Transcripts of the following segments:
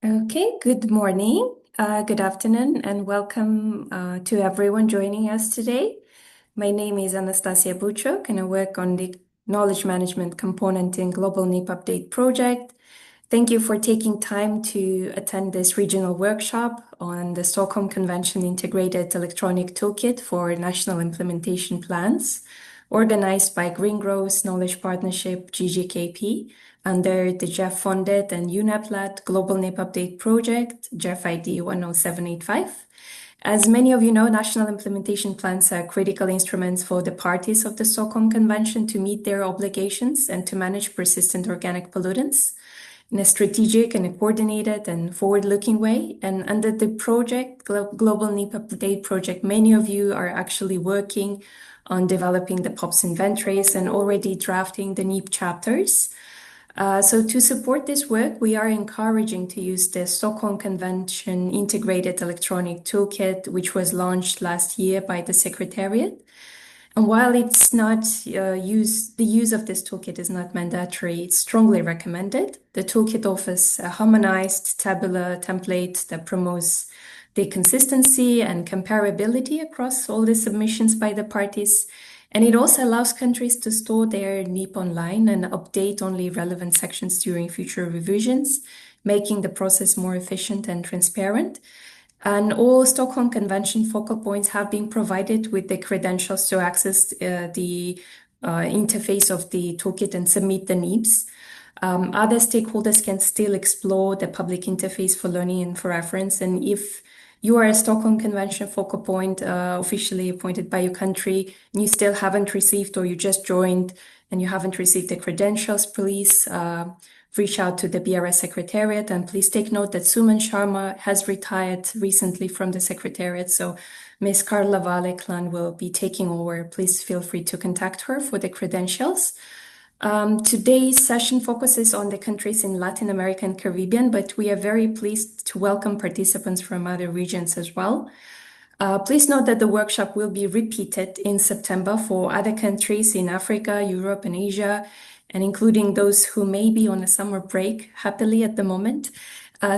Okay, good morning, good afternoon, and welcome to everyone joining us today. My name is Anastasia Buchok, and I work on the knowledge management component in Global NEEP Update project. Thank you for taking time to attend this regional workshop on the Stockholm Convention Integrated Electronic Toolkit for National Implementation Plans, organized by Green Growth Knowledge Partnership GGKP under the GEF-funded and UNEP-led Global NEEP Update project, GEF ID 10785. As many of you know, national implementation plans are critical instruments for the parties of the Stockholm Convention to meet their obligations and to manage persistent organic pollutants in a strategic and a coordinated and forward-looking way. And under the project, Global NEEP Update project, many of you are actually working on developing the POPs inventories and already drafting the NEEP chapters. So to support this work, we are encouraging to use the Stockholm Convention Integrated Electronic Toolkit, which was launched last year by the Secretariat. And while it's not the use of this toolkit is not mandatory, it's strongly recommended. The toolkit offers a harmonized tabular template that promotes the consistency and comparability across all the submissions by the parties. And it also allows countries to store their NEEP online and update only relevant sections during future revisions, making the process more efficient and transparent. And all Stockholm Convention focal points have been provided with the credentials to access the interface of the toolkit and submit the NEEPs. Other stakeholders can still explore the public interface for learning and for reference. And if you are a Stockholm Convention focal point officially appointed by your country, and you still haven't received, or you just joined and you haven't received the credentials, please reach out to the BRS Secretariat. And please take note that Suman Sharma has retired recently from the Secretariat, so Ms. Carla Valeklan will be taking over. Please feel free to contact her for the credentials. Today's session focuses on the countries in Latin America and Caribbean, but we are very pleased to welcome participants from other regions as well. Please note that the workshop will be repeated in September for other countries in Africa, Europe, and Asia, and including those who may be on a summer break happily at the moment.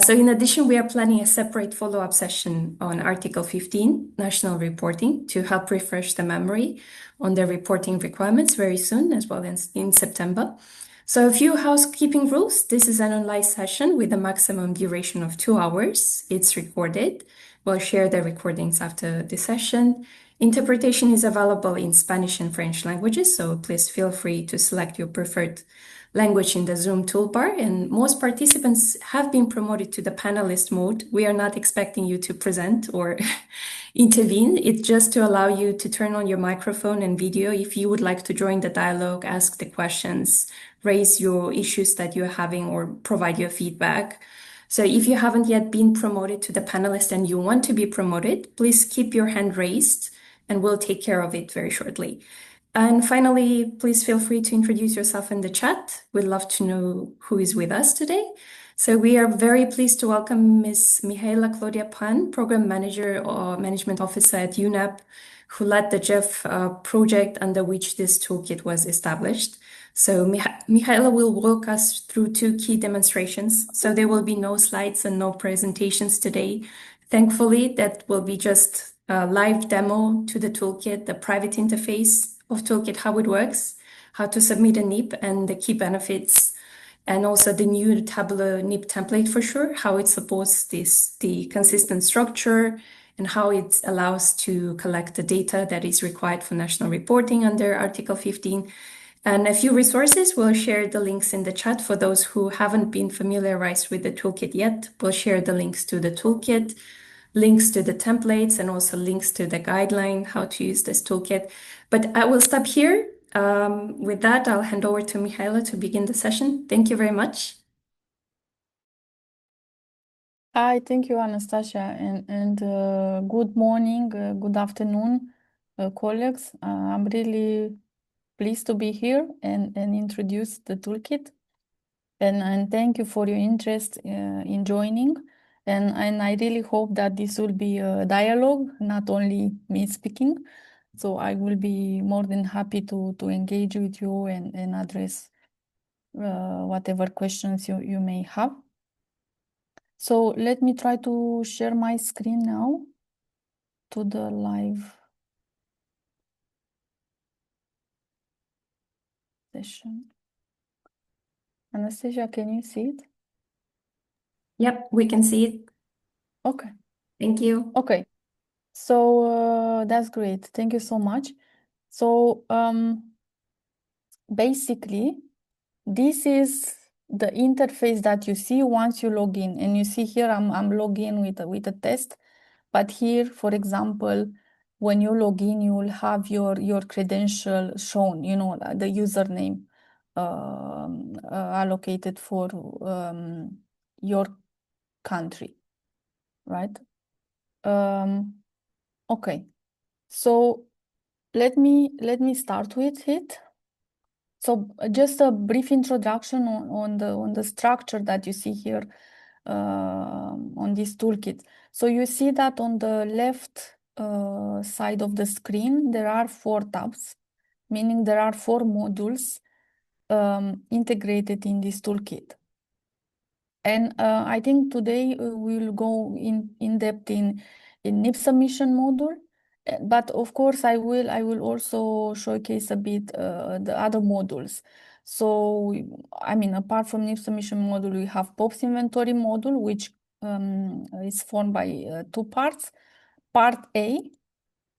So in addition, we are planning a separate follow-up session on Article 15, national reporting, to help refresh the memory on the reporting requirements very soon, as well as in September. So a few housekeeping rules. This is an online session with a maximum duration of 2 hours. It's recorded. We'll share the recordings after the session. Interpretation is available in Spanish and French languages, so please feel free to select your preferred language in the Zoom toolbar. And most participants have been promoted to the panelist mode. We are not expecting you to present or intervene. It's just to allow you to turn on your microphone and video if you would like to join the dialogue, ask the questions, raise your issues that you're having, or provide your feedback. So if you haven't yet been promoted to the panelist and you want to be promoted, please keep your hand raised and we'll take care of it very shortly. And finally, please feel free to introduce yourself in the chat. We'd love to know who is with us today. So we are very pleased to welcome Ms. Mihaela Claudia Pan, Program Manager or Management Officer at UNEP, who led the GEF project under which this toolkit was established. So Mihaela will walk us through 2 key demonstrations. So there will be no slides and no presentations today. Thankfully, that will be just a live demo to the toolkit, the private interface of toolkit, how it works, how to submit a NEEP and the key benefits, and also the new tabular NEEP template for sure, how it supports the consistent structure and how it allows to collect the data that is required for national reporting under Article 15. And a few resources, we'll share the links in the chat for those who haven't been familiarized with the toolkit yet. We'll share the links to the toolkit, links to the templates, and also links to the guideline, how to use this toolkit. But I will stop here. With that, I'll hand over to Mihaela to begin the session. Thank you very much. Hi, thank you, Anastasia, and good morning, good afternoon, colleagues. I'm really pleased to be here and introduce the toolkit. And thank you for your interest in joining. And I really hope that this will be a dialogue, not only me speaking. So I will be more than happy to engage with you and address whatever questions you may have. So let me try to share my screen now to the live session. Anastasia, can you see it? Yep, we can see it. Okay. Thank you. Okay. So that's great. Thank you so much. So basically, this is the interface that you see once you log in. And you see here, I'm logged in with a test. But here, for example, when you log in, you will have your credential shown, you know, the username allocated for your country, right? Okay, so let me start with it. So just a brief introduction on the structure that you see here on this toolkit. So you see that on the left side of the screen, there are 4 tabs, meaning there are 4 modules integrated in this toolkit. And I think today we'll go in depth in NIP submission module. But of course, I will also showcase a bit the other modules. So, I mean, apart from NIP submission module, we have POPs inventory module, which is formed by 2 parts. Part A.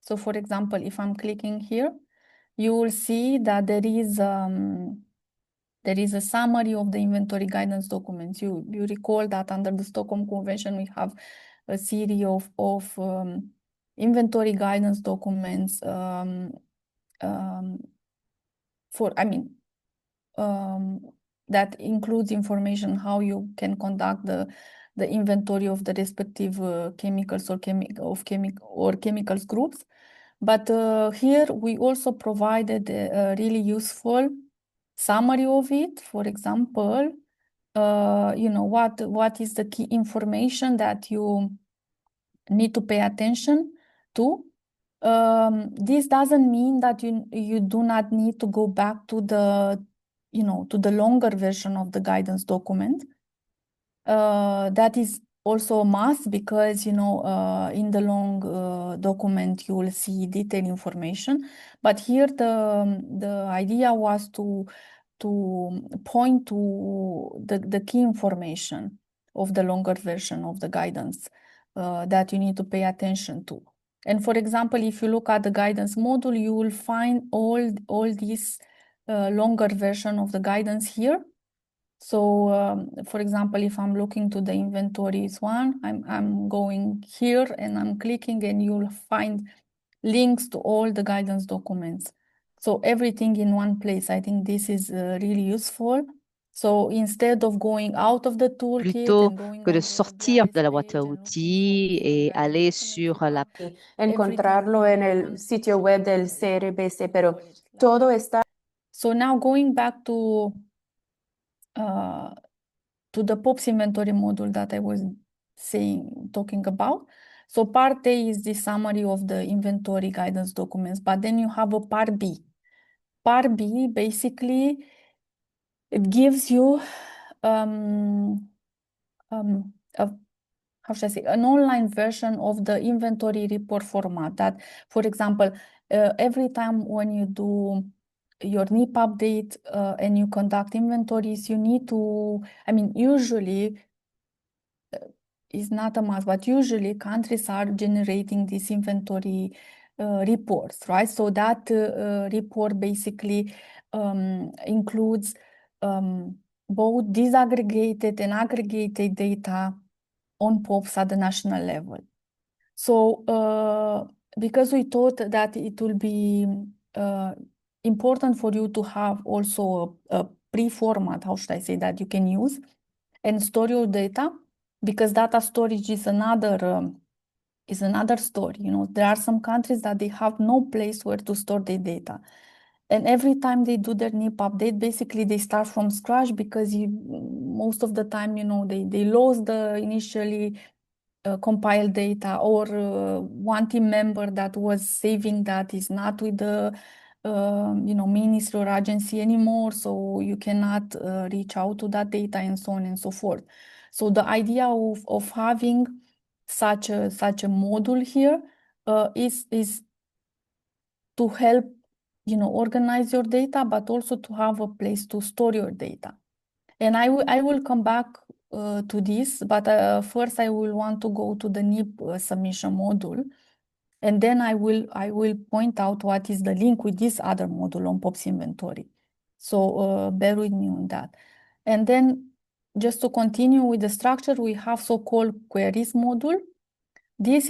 So, for example, if I'm clicking here, you will see that there is a summary of the inventory guidance documents. You recall that under the Stockholm Convention, we have a series of inventory guidance documents for, I mean, that includes information how you can conduct the inventory of the respective chemicals or chemicals groups. But here we also provided a really useful summary of it. For example, you know, what is the key information that you need to pay attention to. This doesn't mean that you do not need to go back to the longer version of the guidance document. That is also a must because, in the long document, you will see detailed information. But here the idea was to point to the key information of the longer version of the guidance that you need to pay attention to. And for example, if you look at the guidance module, you will find all these longer version of the guidance here. So, for example, if I'm looking to the inventories one, I'm going here and I'm clicking, and you'll find links to all the guidance documents. So everything in one place. I think this is really useful. So instead of going out of the toolkit plutôt and going que de on sortir this de la boîte page à and looking for outils et different guidance aller documents, you sur la... have Encontrarlo en el sitio web del CRBC, pero one place. todo está. So now going back to the POPs inventory module that I was talking about. So part A is the summary of the inventory guidance documents, but then you have a part B. Part B, basically, it gives you how should I say, an online version of the inventory report format that, for example, every time when you do your NIP update and you conduct inventories, you need to, I mean, usually is not a must, but usually countries are generating these inventory reports, right? So that report basically includes both disaggregated and aggregated data on POPs at the national level. So because we thought that it will be important for you to have also a pre-format, how should I say, that you can use and store your data, because data storage is another story. You know, there are some countries that they have no place where to store their data. And every time they do their NIP update, basically they start from scratch because most of the time, you know, they lost the initially compiled data, or one team member that was saving that is not with the ministry or agency anymore, so you cannot reach out to that data and so on and so forth. So the idea of having such a module here is to help organize your data, but also to have a place to store your data. And I will come back to this, but first I will want to go to the NEP submission module. And then I will point out what is the link with this other module on POPs inventory. So bear with me on that. And then just to continue with the structure, we have so-called queries module. This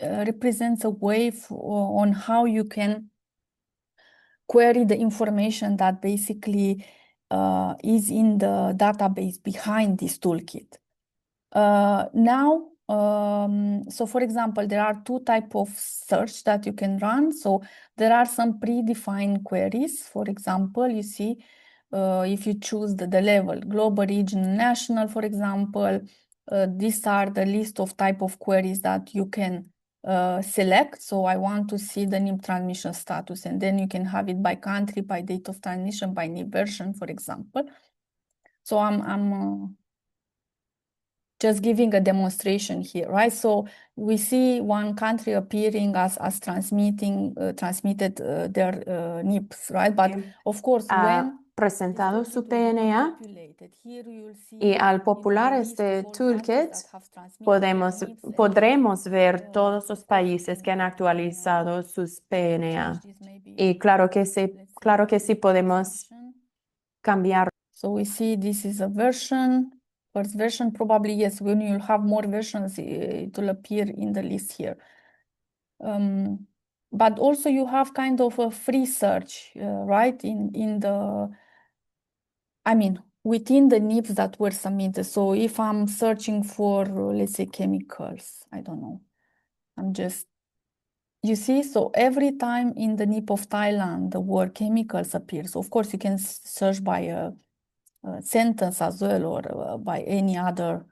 represents a way on how you can query the information that basically is in the database behind this toolkit. Now, so for example, there are two types of search that you can run. So there are some predefined queries. For example, you see, if you choose the level, global, regional, national, for example, these are the list of type of queries that you can select. So I want to see the NIP transmission status, and then you can have it by country, by date of transmission, by NIP version, for example. So I'm just giving a demonstration here, right? So we see one country appearing as transmitted their NIPs, right? But of course, when presentado su PNA y al popular este toolkit podremos ver todos los países que han actualizado sus PNA. Y claro que sí podemos cambiar. So we see this is a version. First version, probably, yes, when you'll have more versions, it will appear in the list here. But also you have kind of a free search, right? Within the NIPs that were submitted. So if I'm searching for, let's say, chemicals, I don't know, you see, so every time in the NIP of Thailand, the word chemicals appears. Of course, you can search by a sentence as well, or by any other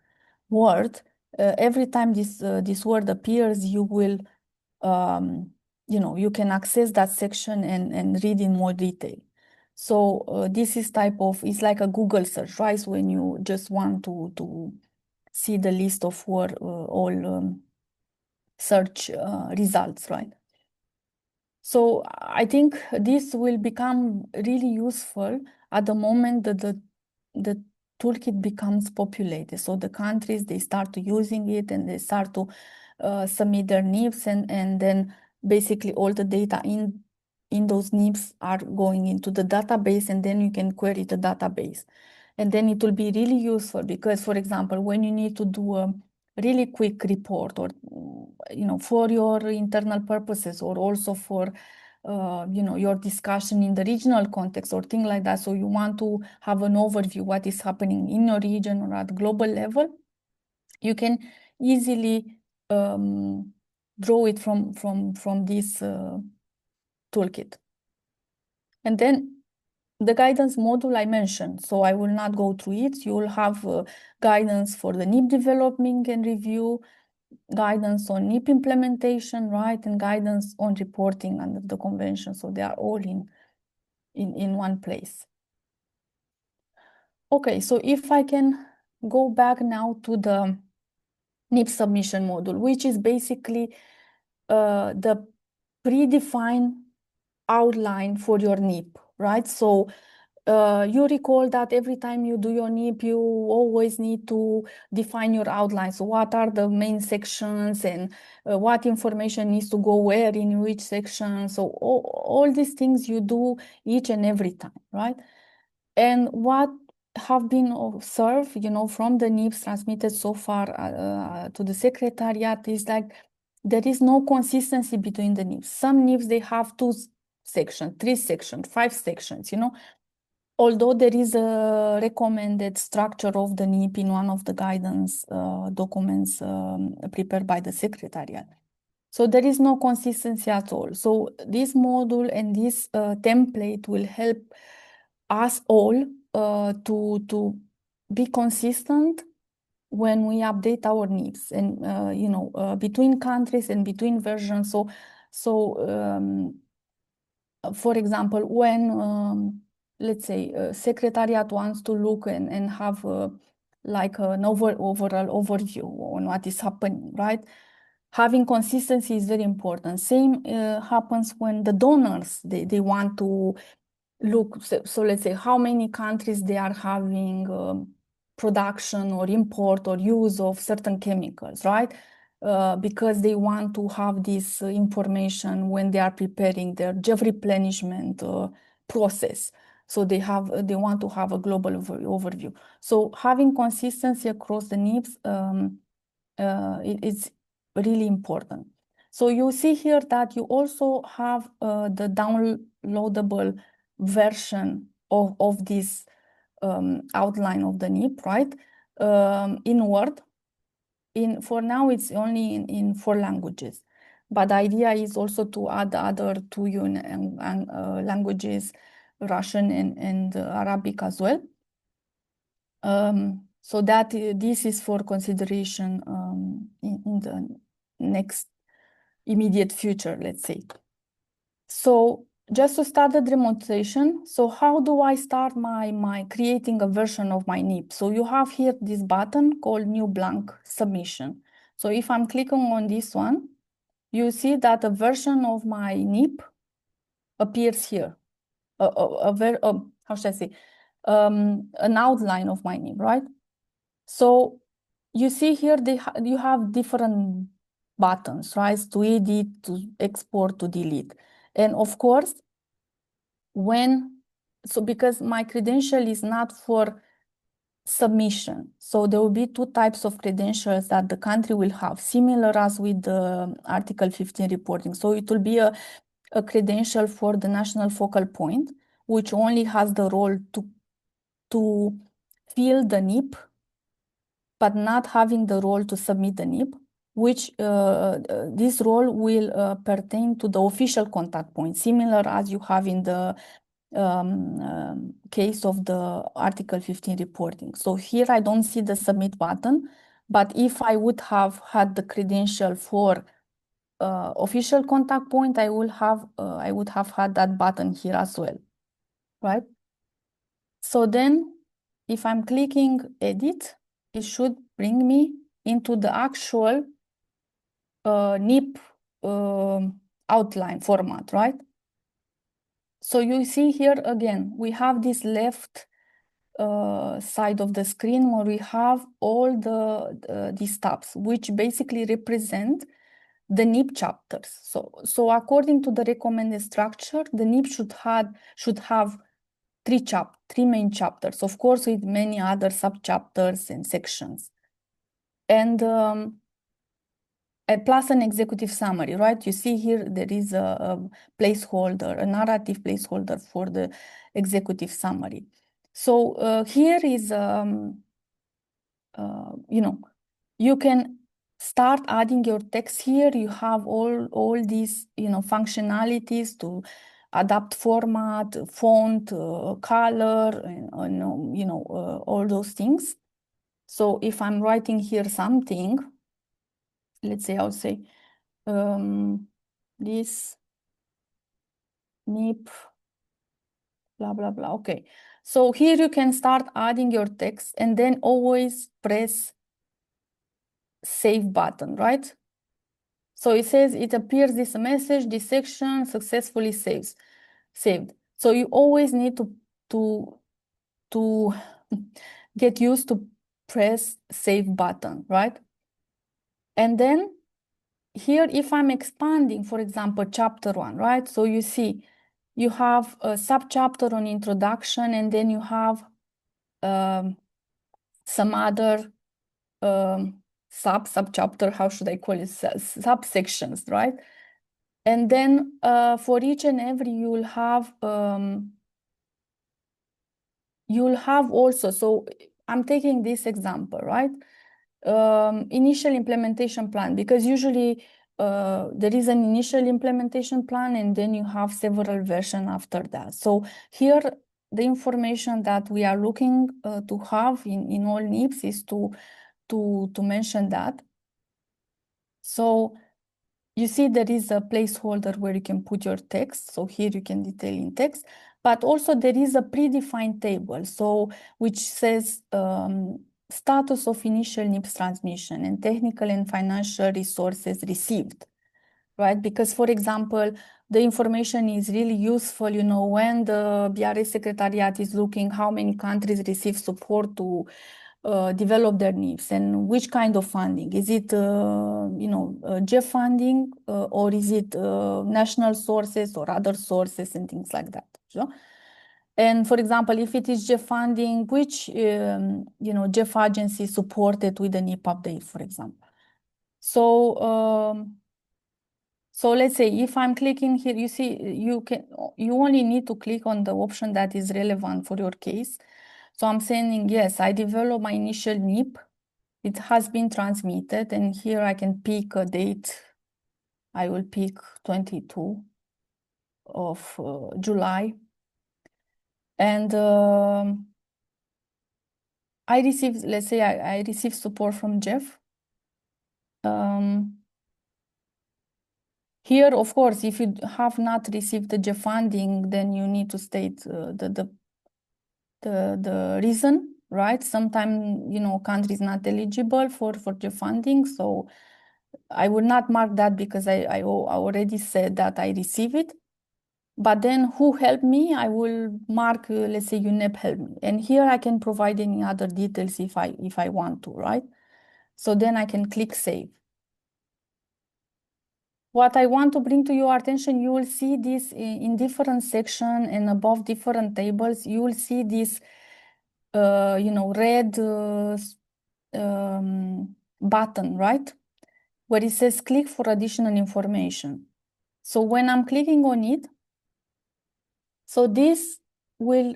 word. Every time this word appears, you will, you can access that section and read in more detail. So this is it's like a Google search, right? So when you just want to see the list of all search results, right? So I think this will become really useful at the moment that the toolkit becomes populated. So the countries, they start using it and they start to submit their NIPs, and then basically all the data in those NIPs are going into the database, and then you can query the database. And then it will be really useful because, for example, when you need to do a really quick report, or for your internal purposes, or also for your discussion in the regional context or things like that. So you want to have an overview what is happening in your region or at global level. You can easily draw it from this toolkit. And then the guidance module I mentioned, so I will not go through it. You will have guidance for the NIP development and review, guidance on NIP implementation, right, and guidance on reporting under the convention. So they are all in one place. Okay, so if I can go back now to the NIP submission module, which is basically the predefined outline for your NIP, right? So you recall that every time you do your NIP, you always need to define your outline. So what are the main sections, and what information needs to go where in which section. So all these things you do each and every time, right? And what have been observed, from the NIPs transmitted so far to the Secretariat is like there is no consistency between the NIPs. Some NIPs, they have 2 sections, 3 sections, 5 sections, although there is a recommended structure of the NIP in one of the guidance documents prepared by the Secretariat. So there is no consistency at all. So this module and this template will help us all to be consistent when we update our NIPs, and between countries and between versions. So So for example, when let's say secretariat wants to look and have like an overall overview on what is happening, right? Having consistency is very important. Same happens when the donors, they want to look, so let's say how many countries they are having production or import or use of certain chemicals, right? Because they want to have this information when they are preparing their GEF replenishment process. So they want to have a global overview. So having consistency across the NIPs is really important. So you see here that you also have the downloadable version of this outline of the NIP, right? In Word. For now, it's only in 4 languages. But the idea is also to add the other 2 languages, Russian and Arabic as well. So that this is for consideration in the next immediate future, let's say. So just to start the demonstration, so how do I start my creating a version of my NIP? So you have here this button called New Blank Submission. So if I'm clicking on this one, you see that a version of my NIP appears here. How should I say? An outline of my NIP, right? So you see here you have different buttons, right? To edit, to export, to delete. And of course, because my credential is not for submission. So there will be 2 types of credentials that the country will have, similar as with the Article 15 reporting. So it will be a credential for the national focal point, which only has the role to fill the NIP, but not having the role to submit the NIP, which this role will pertain to the official contact point, similar as you have in the case of the Article 15 reporting. So here I don't see the submit button, but if I would have had the credential for official contact point, I would have had that button here as well, right? So then if I'm clicking edit, it should bring me into the actual NIP outline format, right? So you see here again, we have this left side of the screen where we have all these tabs, which basically represent the NIP chapters. So according to the recommended structure, the NIP should have 3 main chapters, of course, with many other sub-chapters and sections. And plus an executive summary, right? You see here there is a placeholder, a narrative placeholder for the executive summary. So here is, you can start adding your text here. You have all these, functionalities to adapt format, font, color, and all those things. So if I'm writing here something, let's say I'll say this NIP, blah, blah, blah. Okay. So here you can start adding your text and then always press save button, right? So it says it appears this message, this section successfully saved. So you always need to get used to press save button, right? And then here, if I'm expanding, for example, chapter 1, right? So you see, you have a sub-chapter on introduction, and then you have some other sub-chapter, how should I call it, subsections, right? And then for each and every, you'll have also, so I'm taking this example, right? Initial implementation plan, because usually there is an initial implementation plan and then you have several versions after that. So here, the information that we are looking to have in all NIPs is to mention that. So you see there is a placeholder where you can put your text. So here you can detail in text, but also there is a predefined table, so which says status of initial NIPS transmission and technical and financial resources received, right? Because, for example, the information is really useful, you know, when the BRS Secretariat is looking how many countries receive support to develop their NIPS and which kind of funding. Is it, you know, GEF funding or is it national sources or other sources and things like that. So, and for example, if it is GEF funding, which, you know, GEF agency supported with the NIP update, for example. So, so let's say if I'm clicking here, you see, you only need to click on the option that is relevant for your case. So I'm saying, yes, I developed my initial NIP. It has been transmitted, and here I can pick a date. I will pick 22 of July. And I received, let's say I received support from GEF. Here, of course, if you have not received the GEF funding, then you need to state the reason, right? Sometimes, you know, country is not eligible for GEF funding, so I will not mark that because I already said that I receive it. But then who helped me? I will mark, let's say UNEP helped me. And here I can provide any other details if I want to, right? So then I can click save. What I want to bring to your attention, you will see this in different sections and above different tables. You will see this, you know, red button, right? Where it says click for additional information. So when I'm clicking on it, so this will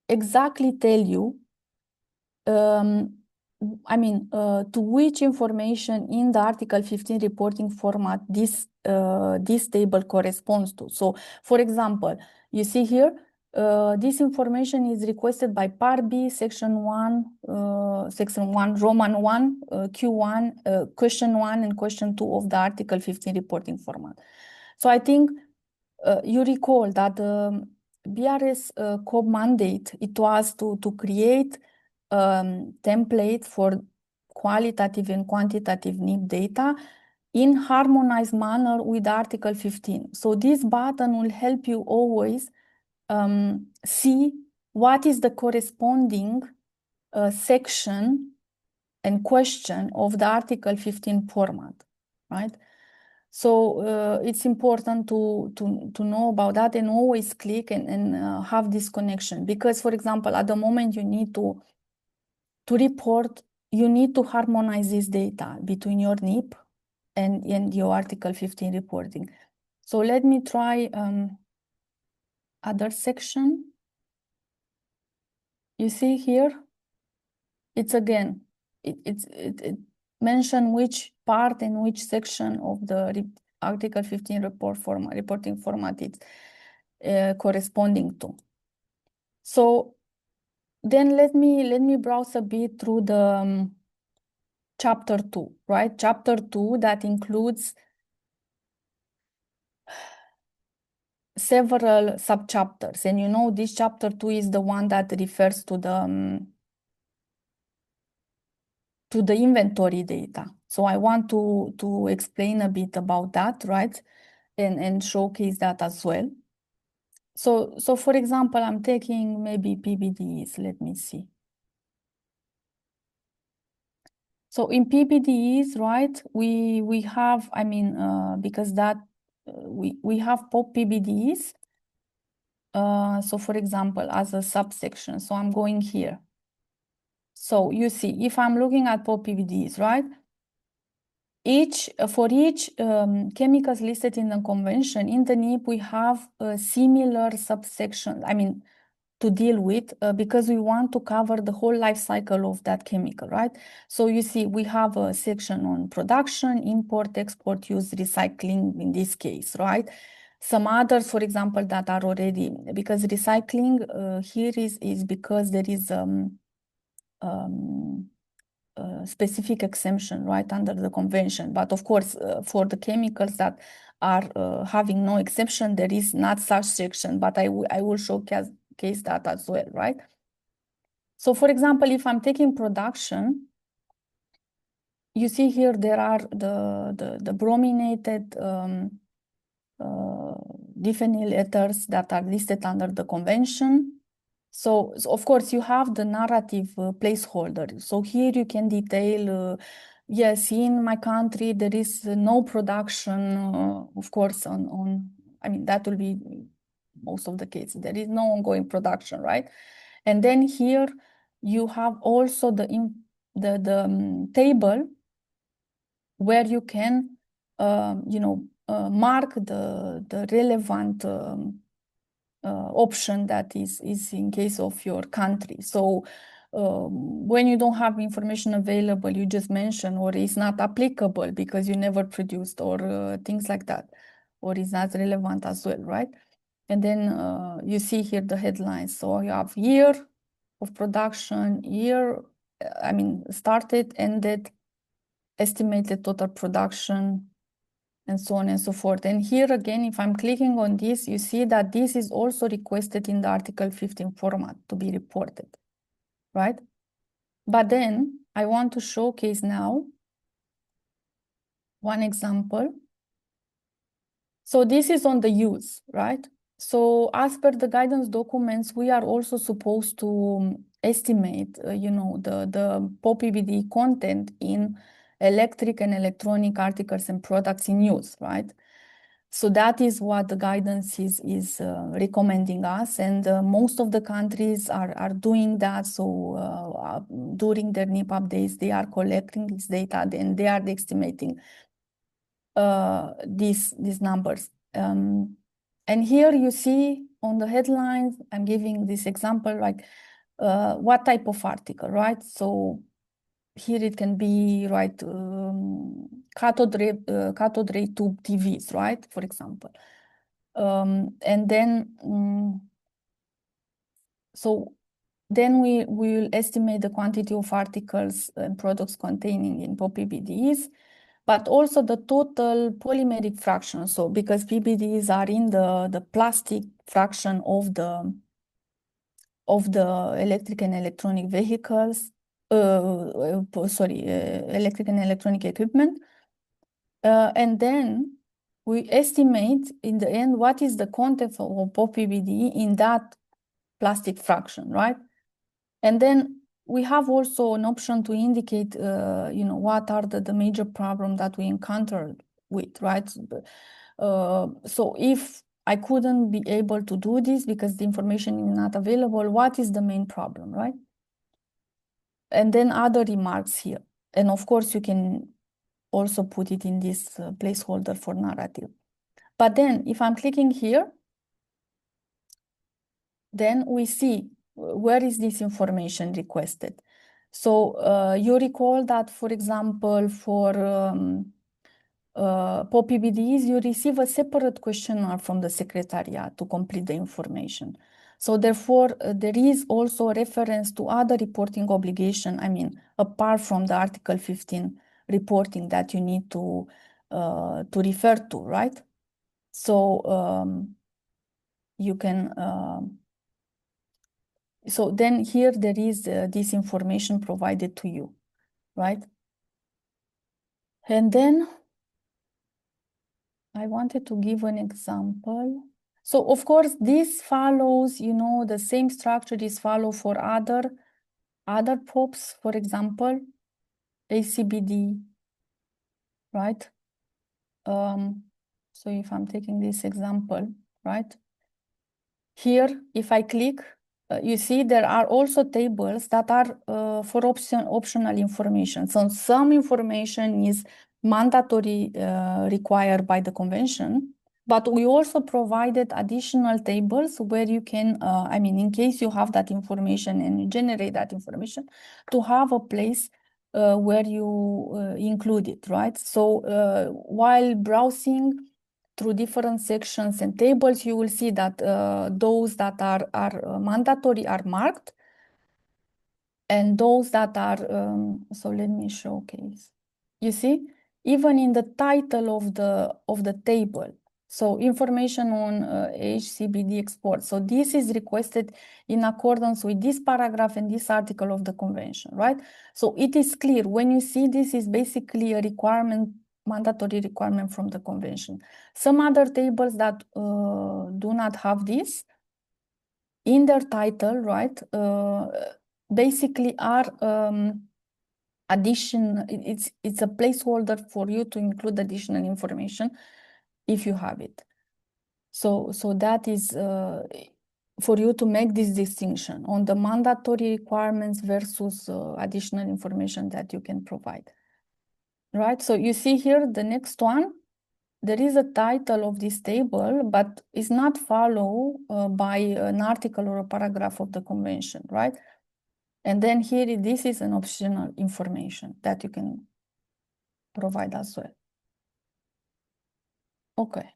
exactly tell you, to which information in the Article 15 reporting format this table corresponds to. So, for example, you see here, this information is requested by Part B, Section 1, Roman 1, Q1, Question 1 and Question 2 of the Article 15 reporting format. So I think you recall that the BRS COP mandate, it was to create template for qualitative and quantitative NIP data in harmonized manner with Article 15. So this button will help you always see what is the corresponding section and question of the Article 15 format, right? So it's important to know about that and always click and have this connection. Because, for example, at the moment you need to report, you need to harmonize this data between your NIP and your Article 15 reporting. So let me try other section. You see here, it's again, it mention which part and which section of the Article 15 reporting format it's corresponding to. So then let me browse a bit through the chapter 2, right? Chapter 2 that includes several sub-chapters. And you know, this chapter 2 is the one that refers to the inventory data. So I want to explain a bit about that, right? And showcase that as well. So for example, I'm taking maybe PBDEs, let me see. So in PBDEs, right, we have, because that we have POP PBDEs. So for example, as a subsection, so I'm going here. So you see, if I'm looking at POP PBDEs, right, for each chemicals listed in the convention, in the NIP, we have a similar subsection, to deal with because we want to cover the whole life cycle of that chemical, right? So you see, we have a section on production, import, export, use, recycling in this case, right? Some others, for example, that are already, because recycling here is because there is specific exemption, right, under the convention. But of course, for the chemicals that are having no exception, there is not such section, but I will showcase that as well, right? So for example, if I'm taking production, you see here there are the brominated diphenyl ethers that are listed under the convention. So of course you have the narrative placeholder. So here you can detail, yes, in my country there is no production, of course, I mean, that will be most of the cases. There is no ongoing production, right? And then here you have also the table where you can, mark the relevant option that is in case of your country. So when you don't have information available, you just mention, or it's not applicable because you never produced, or things like that, or is not relevant as well, right? And then you see here the headlines. So you have year of production, started, ended, estimated total production, and so on and so forth. And here again, if I'm clicking on this, you see that this is also requested in the Article 15 format to be reported, right? But then I want to showcase now one example. So this is on the use, right? So as per the guidance documents, we are also supposed to estimate, the POP-PBD content in electric and electronic articles and products in use, right? So that is what the guidance is recommending us, and most of the countries are doing that. So during their NEP updates, they are collecting this data, and they are estimating these numbers. And here you see on the headlines, I'm giving this example, like what type of article, right? So here it can be, right, cathode ray tube TVs, right, for example. And then, so then we will estimate the quantity of articles and products containing in POP-PBDs, but also the total polymeric fraction. So because PBDs are in the plastic fraction of the electric and electronic vehicles, electric and electronic equipment. And then we estimate in the end what is the content of POP-PBD in that plastic fraction, right? And then we have also an option to indicate, what are the major problems that we encountered with, right? So if I couldn't be able to do this because the information is not available, what is the main problem, right? And then other remarks here. And of course, you can also put it in this placeholder for narrative. But then if I'm clicking here, then we see where is this information requested. So you recall that, for example, for POP-PBDs, you receive a separate questionnaire from the Secretariat to complete the information. So therefore, there is also a reference to other reporting obligation, apart from the Article 15 reporting that you need to refer to, right? So you can, so then here there is this information provided to you, right? And then I wanted to give an example. So of course, this follows, the same structure is followed for other POPs, for example, ACBD, right? So if I'm taking this example, right? Here, if I click, you see there are also tables that are for optional information. So some information is mandatory required by the convention, but we also provided additional tables where you can, in case you have that information and you generate that information, to have a place where you include it, right? So while browsing through different sections and tables, you will see that those that are mandatory are marked. And those that are, so let me showcase. You see, even in the title of the table, so information on HCBD export. So this is requested in accordance with this paragraph and this article of the convention, right? So it is clear when you see this is basically a requirement, mandatory requirement from the convention. Some other tables that do not have this in their title, right? Basically are addition. It's a placeholder for you to include additional information if you have it. So that is for you to make this distinction on the mandatory requirements versus additional information that you can provide. Right? So you see here the next one, there is a title of this table, but it's not followed by an article or a paragraph of the convention, right? And then here, this is an optional information that you can provide as well. Okay.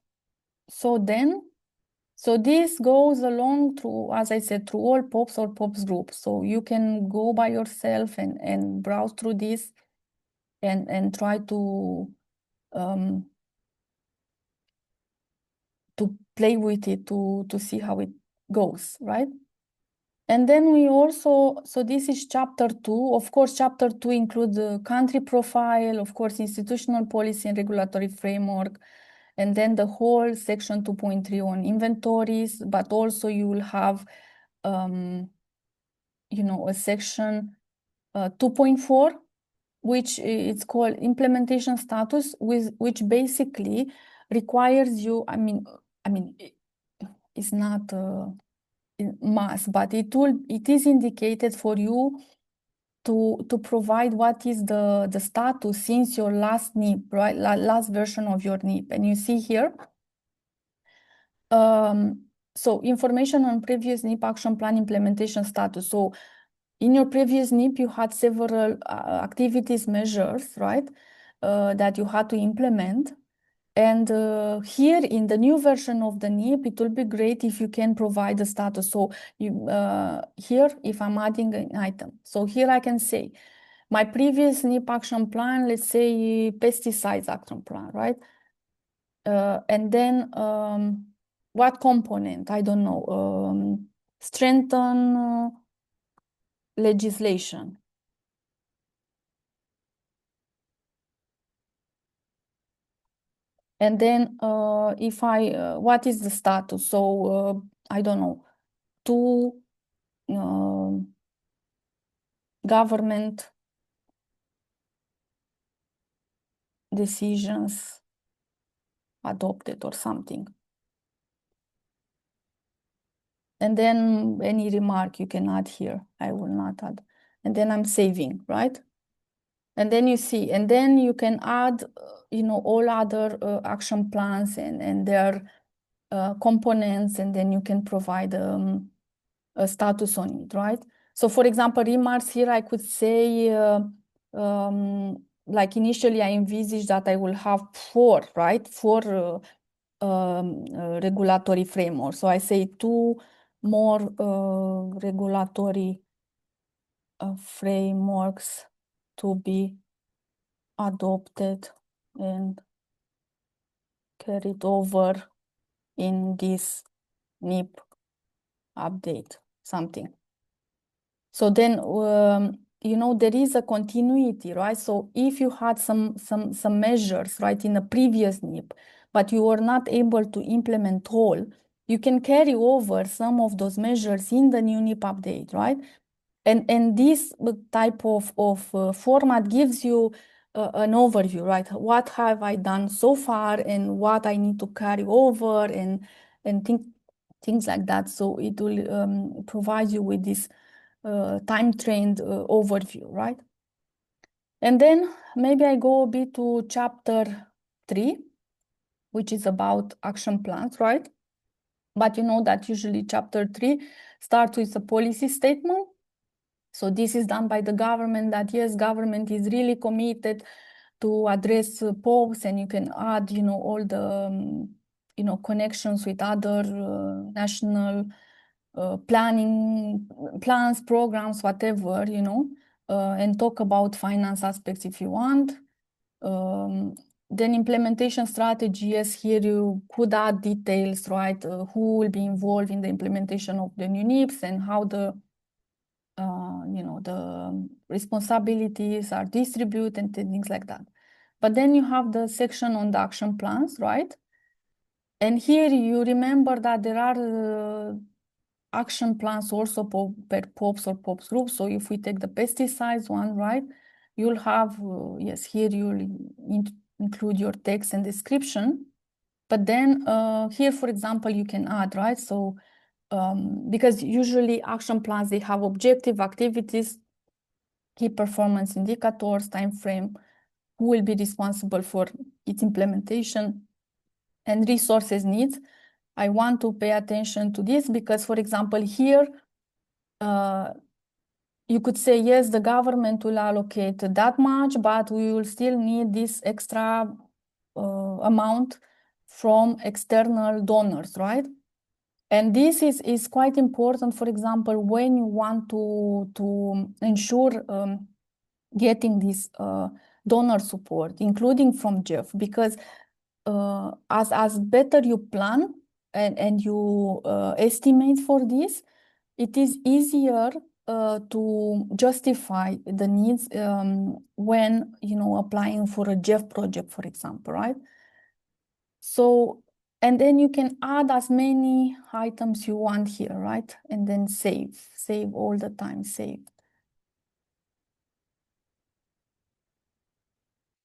So this goes along through, as I said, through all POPs or POPs groups. So you can go by yourself and browse through this and try to play with it to see how it goes, right? And then we also, so this is chapter 2. Of course, chapter 2 includes the country profile, of course, institutional policy and regulatory framework, and then the whole section 2.3 on inventories, but also you will have, you know, a section 2.4, which it's called implementation status, which basically requires you, I mean, it's not must, but it is indicated for you to provide what is the status since your last NIP, right? Last version of your NIP. And you see here, so information on previous NIP action plan implementation status. So in your previous NIP, you had several activities measures, right? That you had to implement. And here in the new version of the NIP, it will be great if you can provide the status. So you, here, if I'm adding an item, so here I can say, my previous NIP action plan, let's say pesticides action plan, right? And then what component? I don't know, strengthen legislation. And then if I, what is the status? So I don't know, to government decisions adopted or something. And then any remark you can add here, I will not add. And then I'm saving, right? And then you see, and then you can add, you know, all other action plans and their components, and then you can provide a status on it, right? So for example, remarks here, I could say, like initially I envisaged that I will have 4, right? 4 regulatory frameworks. So I say 2 more regulatory frameworks to be adopted and carried over in this NIP update, something. So then, you know, there is a continuity, right? So if you had some measures, right, in the previous NIP, but you were not able to implement all, you can carry over some of those measures in the new NIP update, right? And this type of format gives you an overview, right? What have I done so far and what I need to carry over and things like that. So it will provide you with this time-trained overview, right? And then maybe I go a bit to chapter 3, which is about action plans, right? But you know that usually chapter 3 starts with a policy statement. So this is done by the government, that yes, government is really committed to address POPs, and you can add, you know, all the, you know, connections with other national plans, programs, whatever, you know, and talk about finance aspects if you want. Then implementation strategy, yes, here you could add details, right? Who will be involved in the implementation of the new NIPs and how the, you know, the responsibilities are distributed and things like that. But then you have the section on the action plans, right? And here you remember that there are action plans also per POPs or POPs groups. So if we take the pesticides one, right, you'll have, yes, here you'll include your text and description. But then here, for example, you can add, right? So because usually action plans, they have objective activities, key performance indicators, time frame, who will be responsible for its implementation, and resources needs. I want to pay attention to this because, for example, here, you could say, yes, the government will allocate that much, but we will still need this extra amount from external donors, right? And this is quite important, for example, when you want to ensure getting this donor support, including from GEF, because as better you plan and you estimate for this, it is easier to justify the needs when, you know, applying for a GEF project, for example, right? So, and then you can add as many items you want here, right? And then save all the time, save.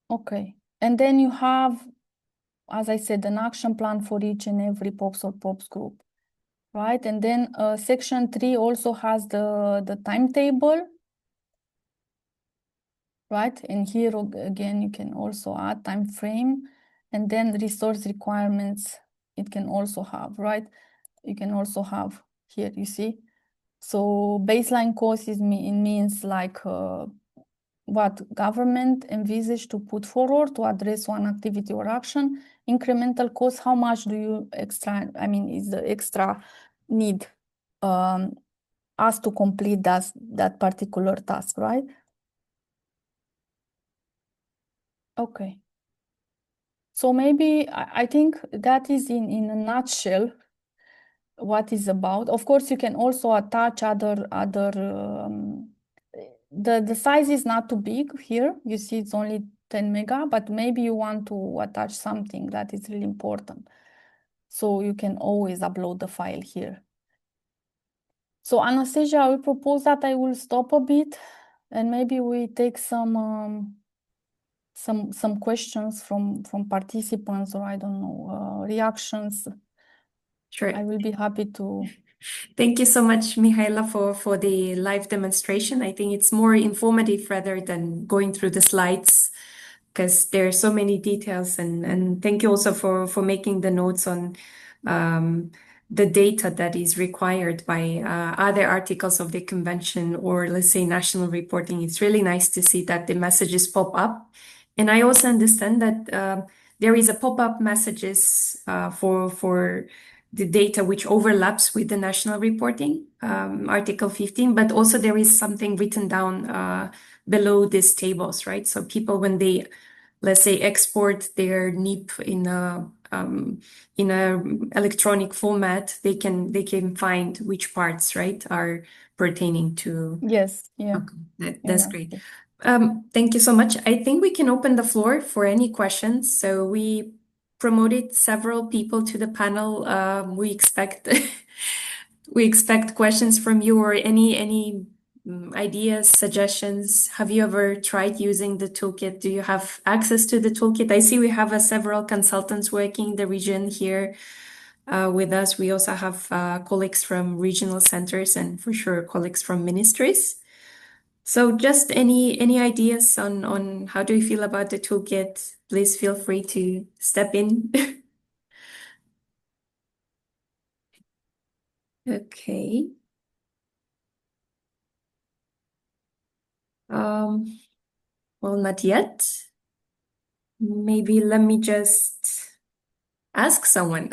Okay, and then you have, as I said, an action plan for each and every POPs or POPs group, right? And then section 3 also has the timetable, right? And here again, you can also add time frame, and then resource requirements it can also have, right? You can also have here, you see. So baseline cost means like what government envisage to put forward to address one activity or action. Incremental cost, how much do you extra, I mean, is the extra need us to complete that particular task, right? Okay. So maybe I think that is in a nutshell what is about. Of course, you can also attach other the size is not too big here. You see it's only 10 mega, but maybe you want to attach something that is really important. So you can always upload the file here. So Anastasia, I will propose that I will stop a bit and maybe we take some questions from participants, or I don't know, reactions. Sure. I will be happy to. Thank you so much, Mihaela, for the live demonstration. I think it's more informative rather than going through the slides because there are so many details. And thank you also for making the notes on the data that is required by other articles of the convention or, let's say, national reporting. It's really nice to see that the messages pop up. And I also understand that there is a pop-up messages for the data which overlaps with the national reporting, Article 15, but also there is something written down below these tables, right? So people, when they, let's say, export their NIP in a electronic format, they can find which parts, right, are pertaining to. Yes, yeah. Okay, that's great. Thank you so much. I think we can open the floor for any questions. So we promoted several people to the panel. We expect questions from you or any ideas, suggestions. Have you ever tried using the toolkit? Do you have access to the toolkit? I see we have several consultants working in the region here with us. We also have colleagues from regional centers and for sure colleagues from ministries. So just any ideas on how do you feel about the toolkit? Please feel free to step in. Okay. Well, not yet. Maybe let me just ask someone.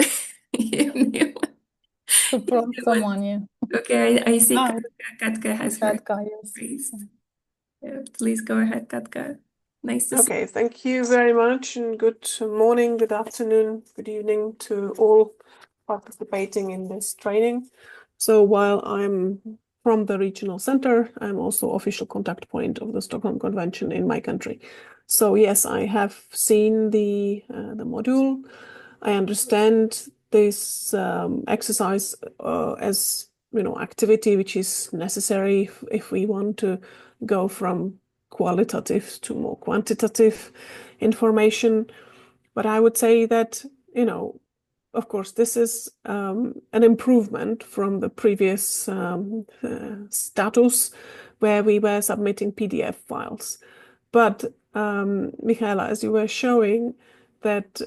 to prompt someone, yeah. Okay, I see Ah, Katka has her Katka, yes. raised. Yeah, please go ahead, Katka. Nice to see Okay, thank you very much, and good morning, good afternoon, good evening to all participating in this training. So while I'm from the regional center, I'm also official contact point of the Stockholm Convention in my country. So yes, I have seen the module. I understand this exercise as activity which is necessary if we want to go from qualitative to more quantitative information. But I would say that, of course, this is an improvement from the previous status where we were submitting PDF files. But Michaela, as you were showing, that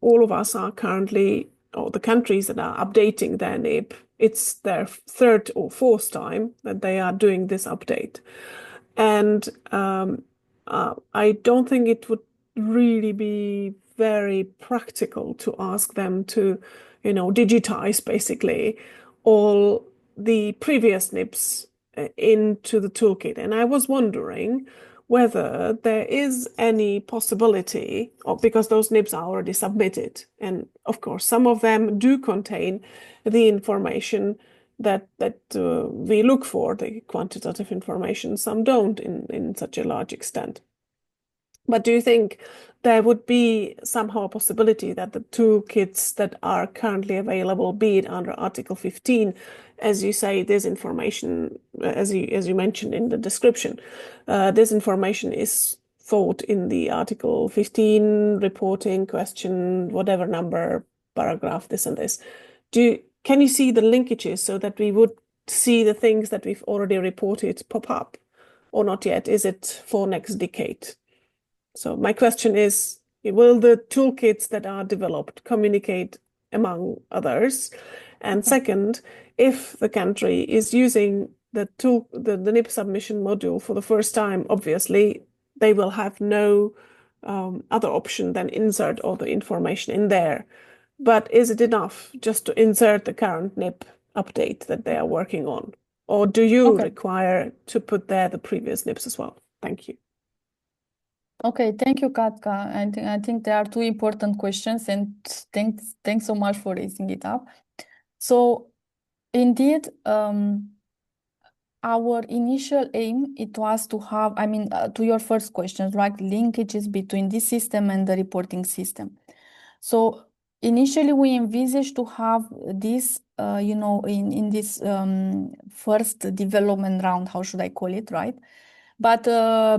all of us are currently, or the countries that are updating their NIP, it's their third or fourth time that they are doing this update. And I don't think it would really be very practical to ask them to, digitize basically all the previous NIPs into the toolkit. And I was wondering whether there is any possibility, or because those NIPs are already submitted, and of course some of them do contain the information that we look for, the quantitative information, some don't in such a large extent. But do you think there would be somehow a possibility that the toolkits that are currently available, be it under Article 15, as you say, this information, as you mentioned in the description, this information is thought in the Article 15 reporting question, whatever number, paragraph, this and this. Can you see the linkages so that we would see the things that we've already reported pop up, or not yet? Is it for next decade? So my question is, will the toolkits that are developed communicate among others? And second, if the country is using the NIP submission module for the first time, obviously they will have no other option than insert all the information in there. But is it enough just to insert the current NIP update that they are working on? Or do you require to put there the previous NIPs as well? Thank you. Okay, thank you, Katka. I think there are two important questions, and thanks so much for raising it up. So indeed, our initial aim, it was to have, to your first question, right, linkages between this system and the reporting system. So initially we envisaged to have this, in this first development round, how should I call it, right? But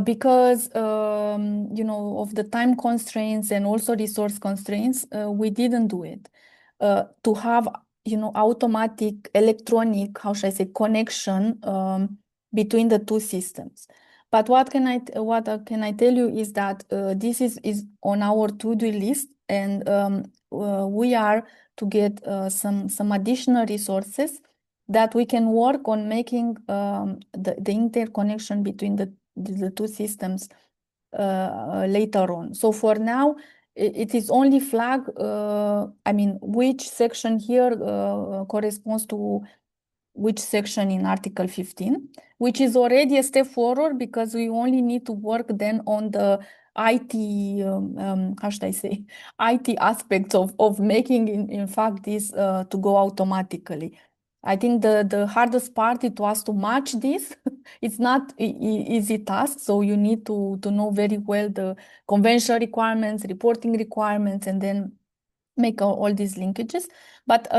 because, of the time constraints and also resource constraints, we didn't do it. To have, automatic electronic, how should I say, connection between the two systems. But what can I tell you is that this is on our to-do list, and we are to get some additional resources that we can work on making the interconnection between the two systems later on. So for now, it is only flag, which section here corresponds to which section in Article 15, which is already a step forward because we only need to work then on the IT, how should I say, IT aspects of making, in fact, this to go automatically. I think the hardest part, it was to match this. It's not easy task, so you need to know very well the conventional requirements, reporting requirements, and then make all these linkages. But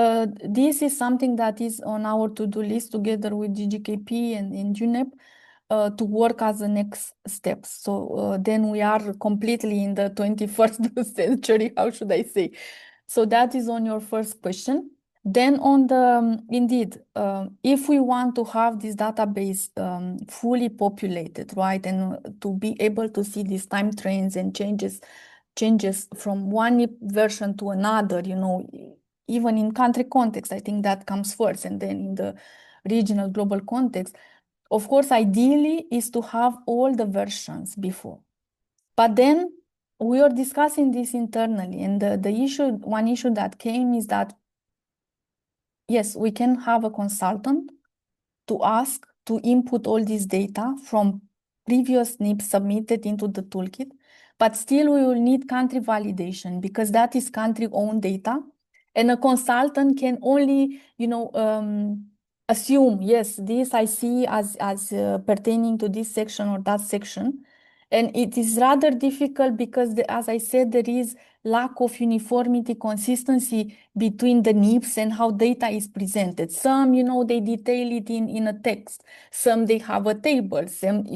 this is something that is on our to-do list together with GGKP and UNEP to work as the next steps. So then we are completely in the 21st century, how should I say? So that is on your first question. Then on the, indeed, if we want to have this database fully populated, right, and to be able to see these time trends and changes from one version to another, even in country context, I think that comes first, and then in the regional global context, of course, ideally is to have all the versions before. But then we are discussing this internally, and one issue that came is that yes, we can have a consultant to ask to input all this data from previous NIPs submitted into the toolkit, but still we will need country validation because that is country-owned data. And a consultant can only, assume, yes, this I see as pertaining to this section or that section. And it is rather difficult because, as I said, there is lack of uniformity, consistency between the NIPs and how data is presented. Some, they detail it in a text. Some, they have a table. Some,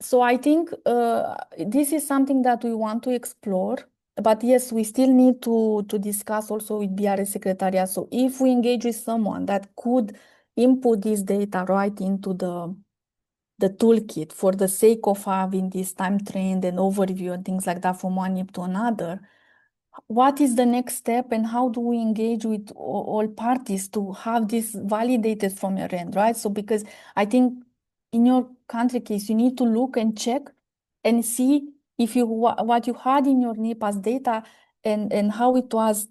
so I think this is something that we want to explore. But yes, we still need to discuss also with BRS Secretariat. So if we engage with someone that could input this data right into the toolkit for the sake of having this time trend and overview and things like that from one NIP to another, what is the next step and how do we engage with all parties to have this validated from your end, right? So because I think in your country case, you need to look and check and see if what you had in your NIP as data and how it was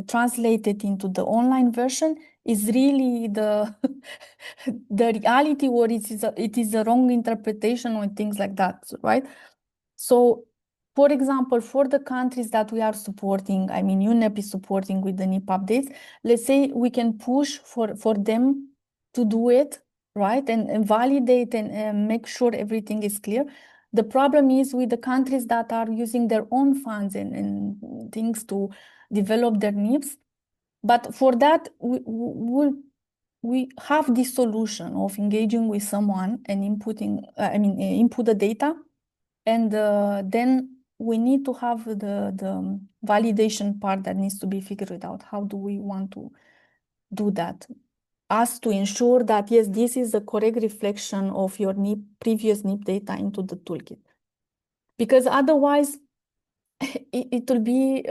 translated into the online version is really the the reality, or it is a wrong interpretation or things like that, right? So, for example, for the countries that we are supporting, UNEP is supporting with the NIP updates, let's say we can push for them to do it, right? And validate and make sure everything is clear. The problem is with the countries that are using their own funds and things to develop their NIPs. But for that, we have this solution of engaging with someone and input the data. And then we need to have the validation part that needs to be figured out. How do we want to do that? Us to ensure that, yes, this is the correct reflection of your previous NIP data into the toolkit. Because otherwise, it will be,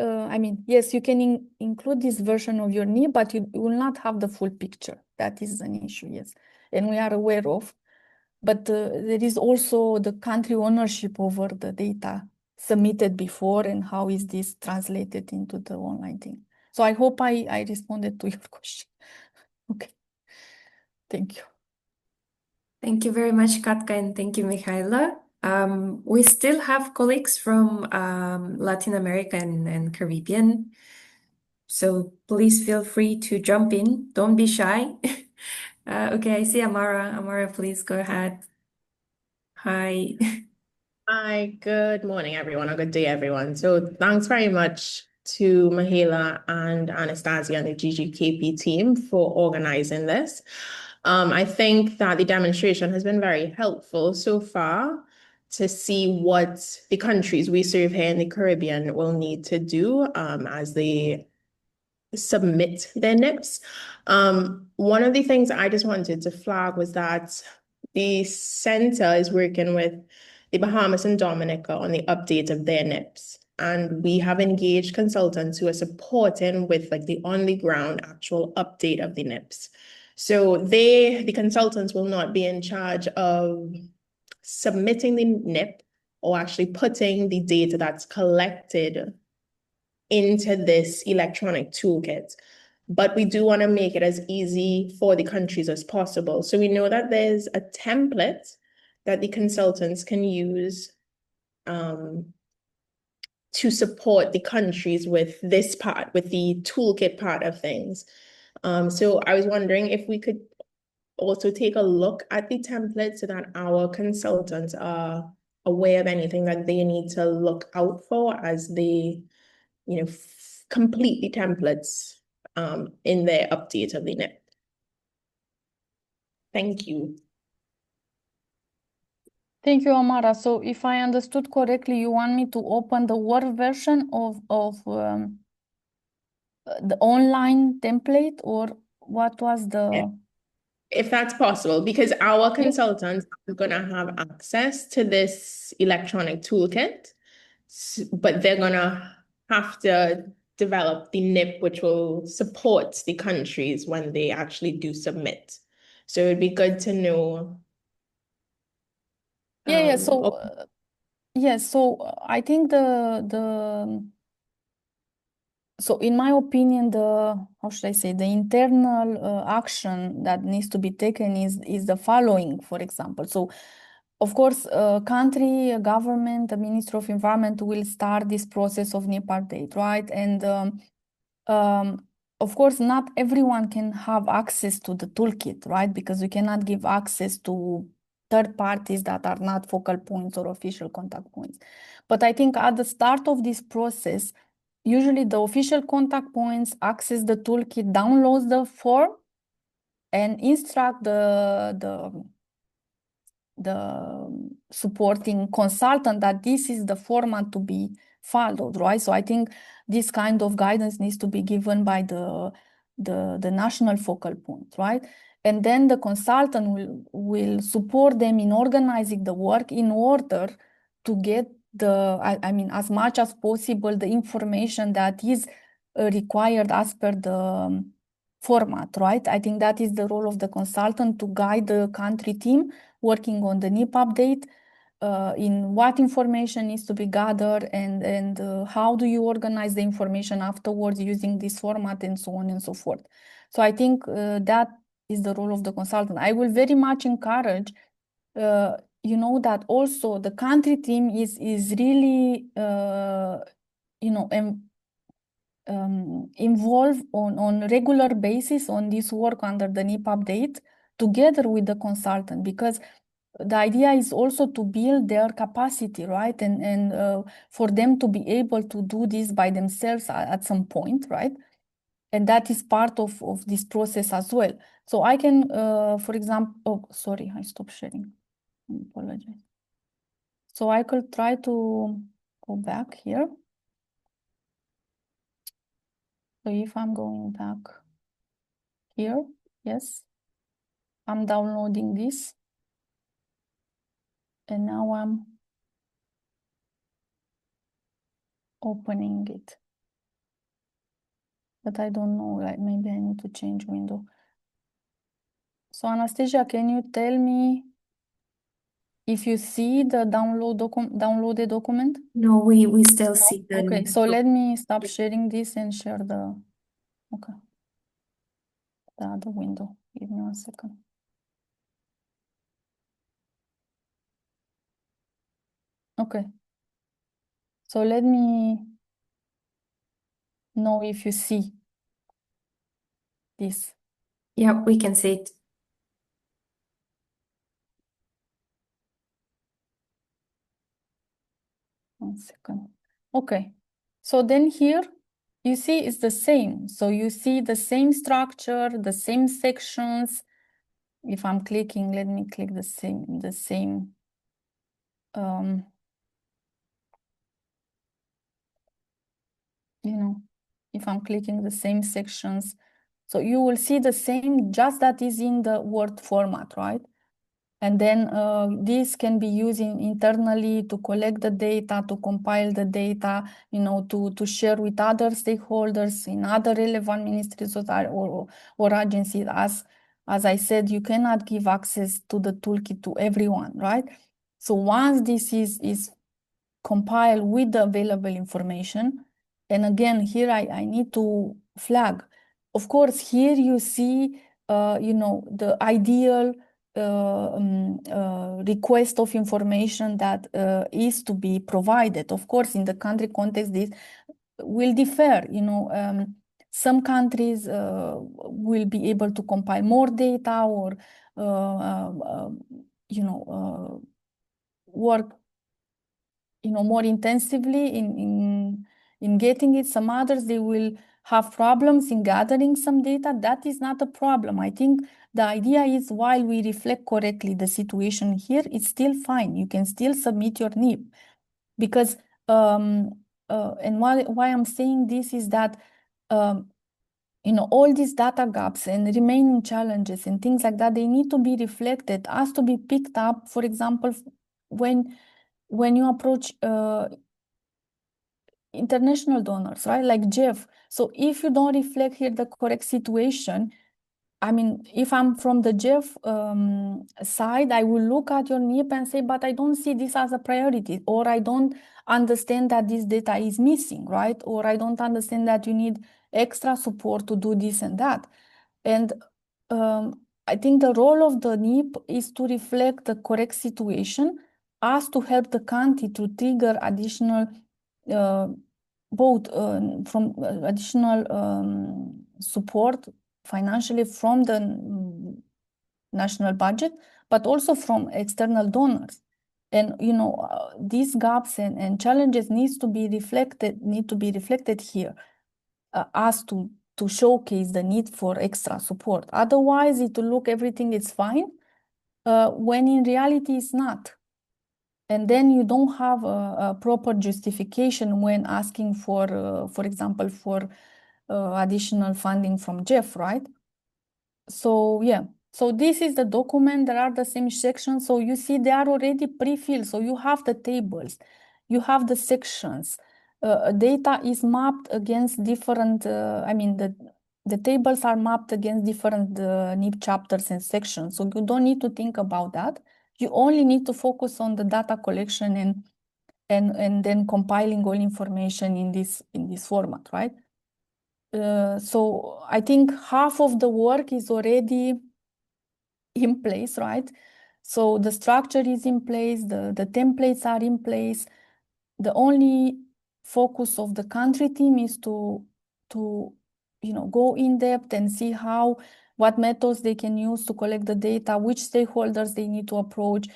yes, you can include this version of your NIP, but you will not have the full picture. That is an issue, yes. And we are aware of. But there is also the country ownership over the data submitted before and how is this translated into the online thing. So I hope I responded to your question. Okay, thank you. Thank you very much, Katka, and thank you, Michaela. We still have colleagues from Latin America and Caribbean. So please feel free to jump in. Don't be shy. Okay, I see Amara. Amara, please go ahead. Hi. Hi, good morning, everyone, or good day, everyone. So thanks very much to Mahela and Anastasia and the GGKP team for organizing this. I think that the demonstration has been very helpful so far to see what the countries we serve here in the Caribbean will need to do as they submit their NIPs. One of the things I just wanted to flag was that the center is working with the Bahamas and Dominica on the update of their NIPs. And we have engaged consultants who are supporting with the on-the-ground actual update of the NIPs. So the consultants will not be in charge of submitting the NIP or actually putting the data that's collected into this electronic toolkit. But we do want to make it as easy for the countries as possible. So we know that there's a template that the consultants can use to support the countries with this part, with the toolkit part of things. So I was wondering if we could also take a look at the template so that our consultants are aware of anything that they need to look out for as they, complete the templates in their update of the NIP. Thank you. Thank you, Amara. So if I understood correctly, you want me to open the Word version of the online template, or what was the... If that's possible, because our consultants are going to have access to this electronic toolkit, but they're going to have to develop the NIP, which will support the countries when they actually do submit. So it'd be good to know. So I think the So in my opinion, how should I say, the internal action that needs to be taken is the following, for example. So of course, country, government, the Ministry of Environment will start this process of NEP update, right? And of course, not everyone can have access to the toolkit, right? Because we cannot give access to third parties that are not focal points or official contact points. But I think at the start of this process, usually the official contact points access the toolkit, downloads the form, and instruct the supporting consultant that this is the format to be followed, right? So I think this kind of guidance needs to be given by the national focal point, right? And then the consultant will support them in organizing the work in order to get I mean, as much as possible, the information that is required as per the format, right? I think that is the role of the consultant to guide the country team working on the NEP update, in what information needs to be gathered and how do you organize the information afterwards using this format and so on and so forth. So I think that is the role of the consultant. I will very much encourage, that also the country team is really, involved on regular basis on this work under the NEP update together with the consultant, because the idea is also to build their capacity, right? And for them to be able to do this by themselves at some point, right? And that is part of this process as well. So I can, for example, oh, sorry, I stopped sharing. I apologize. So I could try to go back here. So if I'm going back here, yes, I'm downloading this. And now I'm opening it. But I don't know, like maybe I need to change window. So Anastasia, can you tell me if you see the downloaded document? No, we still see the Okay, so let me stop sharing this and share the other window. Give me 1 second. Okay. So let me know if you see this. Yeah, we can see it. One second. Okay. So then here you see it's the same. So you see the same structure, the same sections. If I'm clicking, let me click the same. If I'm clicking the same sections, so you will see the same, just that is in the Word format, right? And then this can be used internally to collect the data, to compile the data, to share with other stakeholders in other relevant ministries or agencies. As I said, you cannot give access to the toolkit to everyone, right? So once this is compiled with the available information, and again, here I need to flag. Of course, here you see, the ideal request of information that is to be provided. Of course, in the country context, this will differ. Some countries will be able to compile more data or, work more intensively in getting it. Some others, they will have problems in gathering some data. That is not a problem. I think the idea is, while we reflect correctly the situation here, it's still fine. You can still submit your NEP, because and why I'm saying this is that all these data gaps and remaining challenges and things like that, they need to be reflected, as to be picked up. For example, when you approach international donors, right? Like GEF. So if you don't reflect here the correct situation, I mean, if I'm from the GEF side, I will look at your NIP and say, but I don't see this as a priority, or I don't understand that this data is missing, right? Or I don't understand that you need extra support to do this and that. And I think the role of the NIP is to reflect the correct situation as to help the country to trigger additional both from additional support financially from the national budget, but also from external donors. And these gaps and challenges need to be reflected here as to showcase the need for extra support. Otherwise, it will look everything is fine when in reality it's not. And then you don't have a proper justification when asking for example, for additional funding from GEF, right? So yeah, so this is the document. There are the same sections. So you see they are already pre-filled. So you have the tables, you have the sections. Data is mapped against different, I mean, the tables are mapped against different NIP chapters and sections. So you don't need to think about that. You only need to focus on the data collection and then compiling all information in this format, right? So I think half of the work is already in place, right? So the structure is in place, the templates are in place. The only focus of the country team is to go in depth and see what methods they can use to collect the data, which stakeholders they need to approach.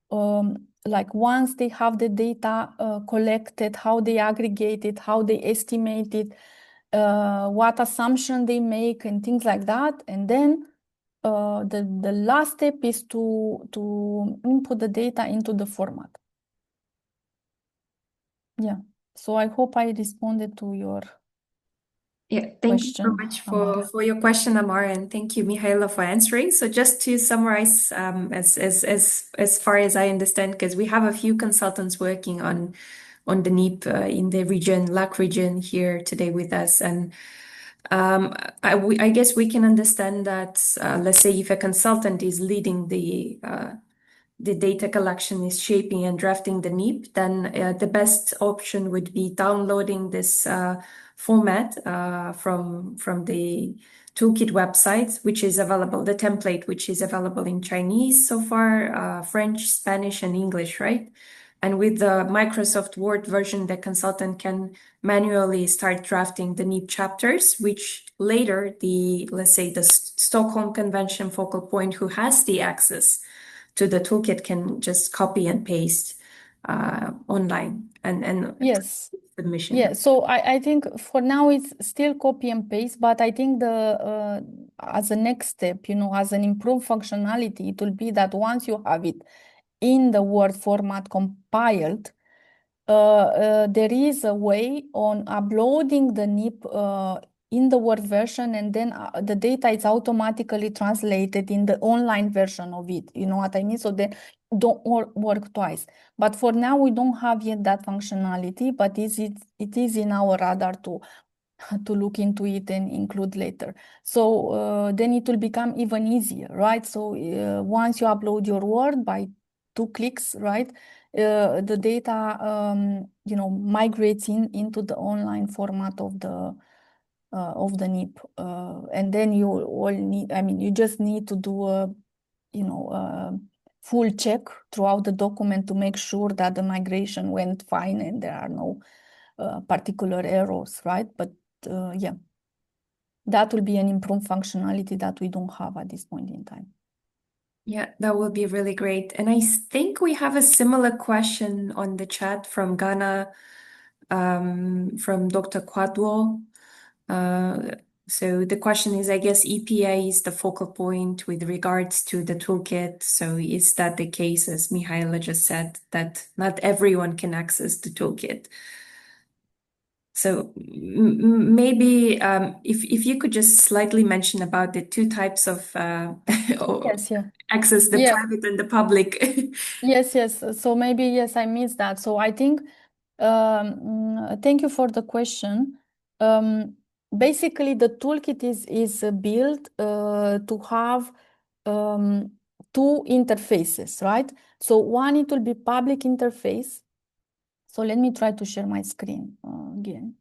Like once they have the data collected, how they aggregate it, how they estimate it, what assumption they make and things like that. And then the last step is to input the data into the format. Yeah, so I hope I responded to your Thank you so question, much Amara. for your question, Amara, and thank you, Mihaela, for answering. So just to summarize, as far as I understand, because we have a few consultants working on the NIP in the region, LAC region here today with us, and I guess we can understand that, let's say if a consultant is leading the data collection, is shaping and drafting the NIP, then the best option would be downloading this format from the Toolkit website, which is available, the template, which is available in Chinese so far, French, Spanish, and English, right? And with the Microsoft Word version, the consultant can manually start drafting the NIP chapters, which later let's say the Stockholm Convention focal point who has the access to the toolkit can just copy and paste online and Yes. submission. Yeah, so I think for now it's still copy and paste, but I think as a next step, as an improved functionality, it will be that once you have it in the Word format compiled, there is a way on uploading the NIP in the Word version, and then the data is automatically translated in the online version of it. You know what I mean? So they don't work twice. But for now, we don't have yet that functionality, but it is in our radar to look into it and include later. So then it will become even easier, right? So once you upload your Word by 2 clicks, right? The data, migrates into the online format of the NIP, and then you just need to do a full check throughout the document to make sure that the migration went fine and there are no particular errors, right? But yeah, that will be an improved functionality that we don't have at this point in time. Yeah, that will be really great. And I think we have a similar question on the chat from Ghana, from Dr. Kwadwo. So the question is, I guess EPA is the focal point with regards to the toolkit. So is that the case, as Mihaela just said, that not everyone can access the toolkit? So maybe if you could just slightly mention about the 2 types of Yes, yeah. access, the private and the public. Yes. So maybe, yes, I missed that. So I think, thank you for the question. basically the toolkit is built to have two interfaces, right? So one, it will be public interface. So let me try to share my screen again.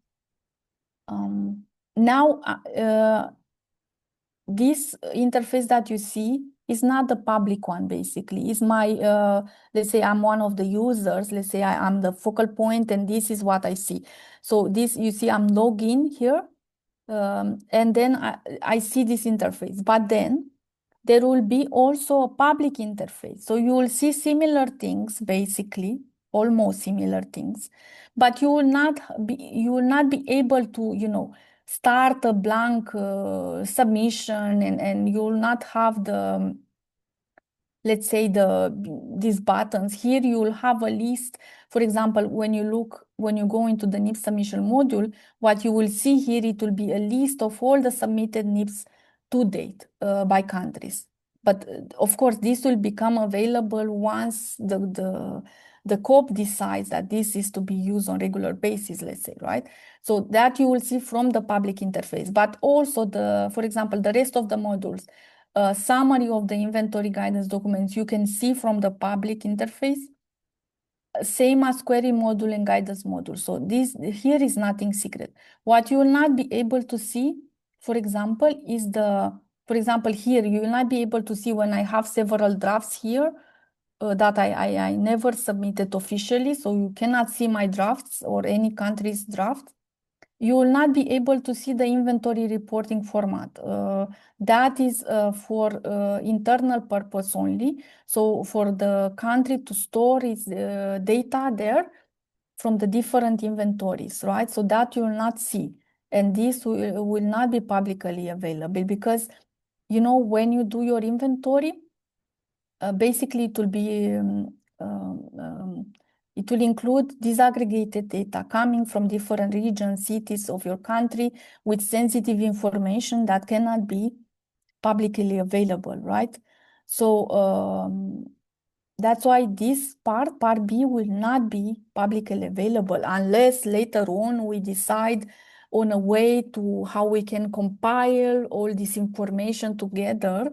Now, this interface that you see is not the public one, basically. It's my, let's say I'm one of the users. Let's say I'm the focal point and this is what I see. So this, you see I'm logged in here. And then I see this interface. But then there will be also a public interface. So you will see similar things, basically, almost similar things. But you will not be able to, you know, start a blank submission, and you will not have the, let's say, these buttons. Here you will have a list. For example, when you go into the NIPS submission module, what you will see here, it will be a list of all the submitted NIPS to date by countries. But of course, this will become available once the COP decides that this is to be used on regular basis, let's say, right? So that you will see from the public interface, but also for example, the rest of the modules, summary of the inventory guidance documents, you can see from the public interface, same as query module and guidance module. So here is nothing secret. What you will not be able to see, for example, is for example, here, you will not be able to see when I have several drafts here that I never submitted officially. So you cannot see my drafts or any country's draft. You will not be able to see the inventory reporting format. That is for internal purpose only. So for the country to store its data there from the different inventories, right? So that you will not see. And this will not be publicly available because, you know, when you do your inventory, basically it will be it will include disaggregated data coming from different regions, cities of your country with sensitive information that cannot be publicly available, right? So that's why this part B, will not be publicly available unless later on we decide on a way to how we can compile all this information together